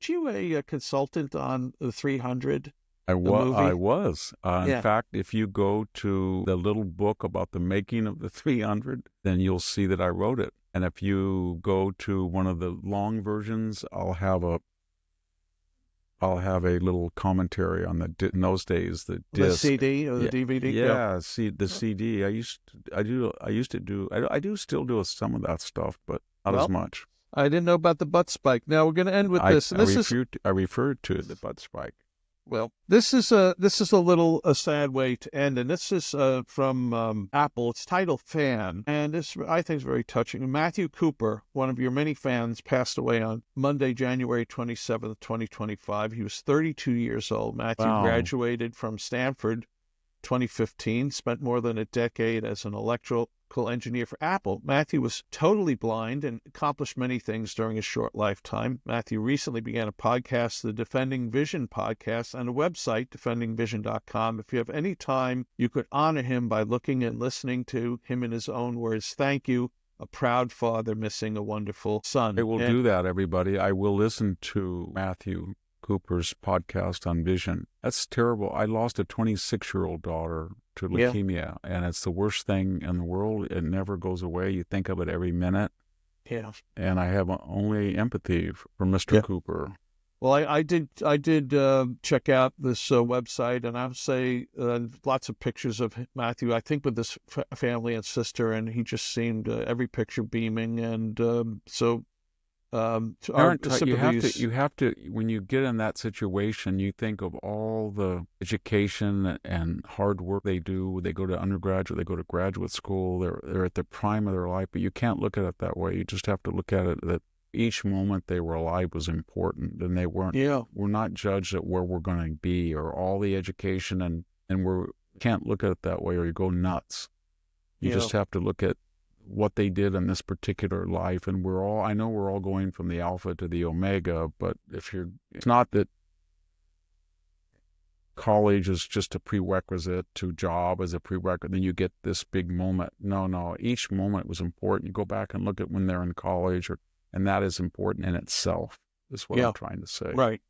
you a consultant on the 300? I was. In fact, if you go to the little book about the making of the 300, then you'll see that I wrote it. And if you go to one of the long versions, I'll have a little commentary on in those days, the disc. The CD or the DVD. Yeah, the CD. I do still do some of that stuff, but not as much. I didn't know about the butt spike. Now we're going to end with this. I referred to the butt spike. Well, this is a sad way to end, and this is from Apple. It's titled "Fan," and this I think is very touching. Matthew Cooper, one of your many fans, passed away on Monday, January 27th, 2025. He was 32 years old. Matthew graduated from Stanford 2015, spent more than a decade as an electrical engineer for Apple. Matthew was totally blind and accomplished many things during his short lifetime. Matthew recently began a podcast, the Defending Vision podcast, and a website, defendingvision.com. If you have any time, you could honor him by looking and listening to him in his own words. Thank you, a proud father missing a wonderful son. I will do that, everybody. I will listen to Matthew Cooper's podcast on vision. That's terrible. I lost a 26-year-old daughter to leukemia, and it's the worst thing in the world. It never goes away. You think of it every minute. Yeah. And I have only empathy for Mr. Cooper. Well, I did check out this website, and I would say lots of pictures of Matthew, I think with his family and sister, and he just seemed every picture beaming. And you have to, when you get in that situation, you think of all the education and hard work they do. They go to undergraduate, they go to graduate school, they're at the prime of their life, but you can't look at it that way. You just have to look at it that each moment they were alive was important, and we're not judged at where we're going to be or all the education, and we can't look at it that way or you go nuts. You just have to look at what they did in this particular life. And I know we're all going from the alpha to the omega, but it's not that college is just a prerequisite to job as a prerequisite, then you get this big moment. No, each moment was important. You go back and look at when they're in college, and that is important in itself, is what I'm trying to say. Right.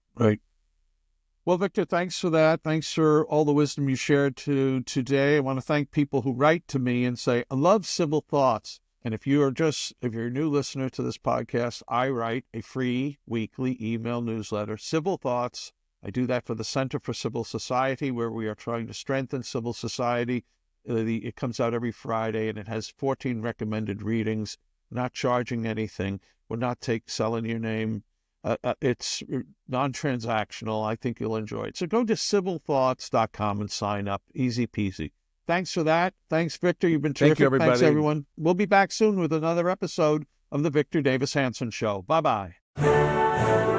Well, Victor, thanks for that. Thanks for all the wisdom you shared today. I want to thank people who write to me and say, I love Civil Thoughts. And if you're a new listener to this podcast, I write a free weekly email newsletter, Civil Thoughts. I do that for the Center for Civil Society, where we are trying to strengthen civil society. It comes out every Friday, and it has 14 recommended readings. We're not charging anything. We're not selling your name. It's non-transactional. I think you'll enjoy it. So go to civilthoughts.com and sign up. Easy peasy. Thanks for that. Thanks, Victor. You've been terrific. Thank you, everybody. Thanks, everyone. We'll be back soon with another episode of the Victor Davis Hanson Show. Bye-bye.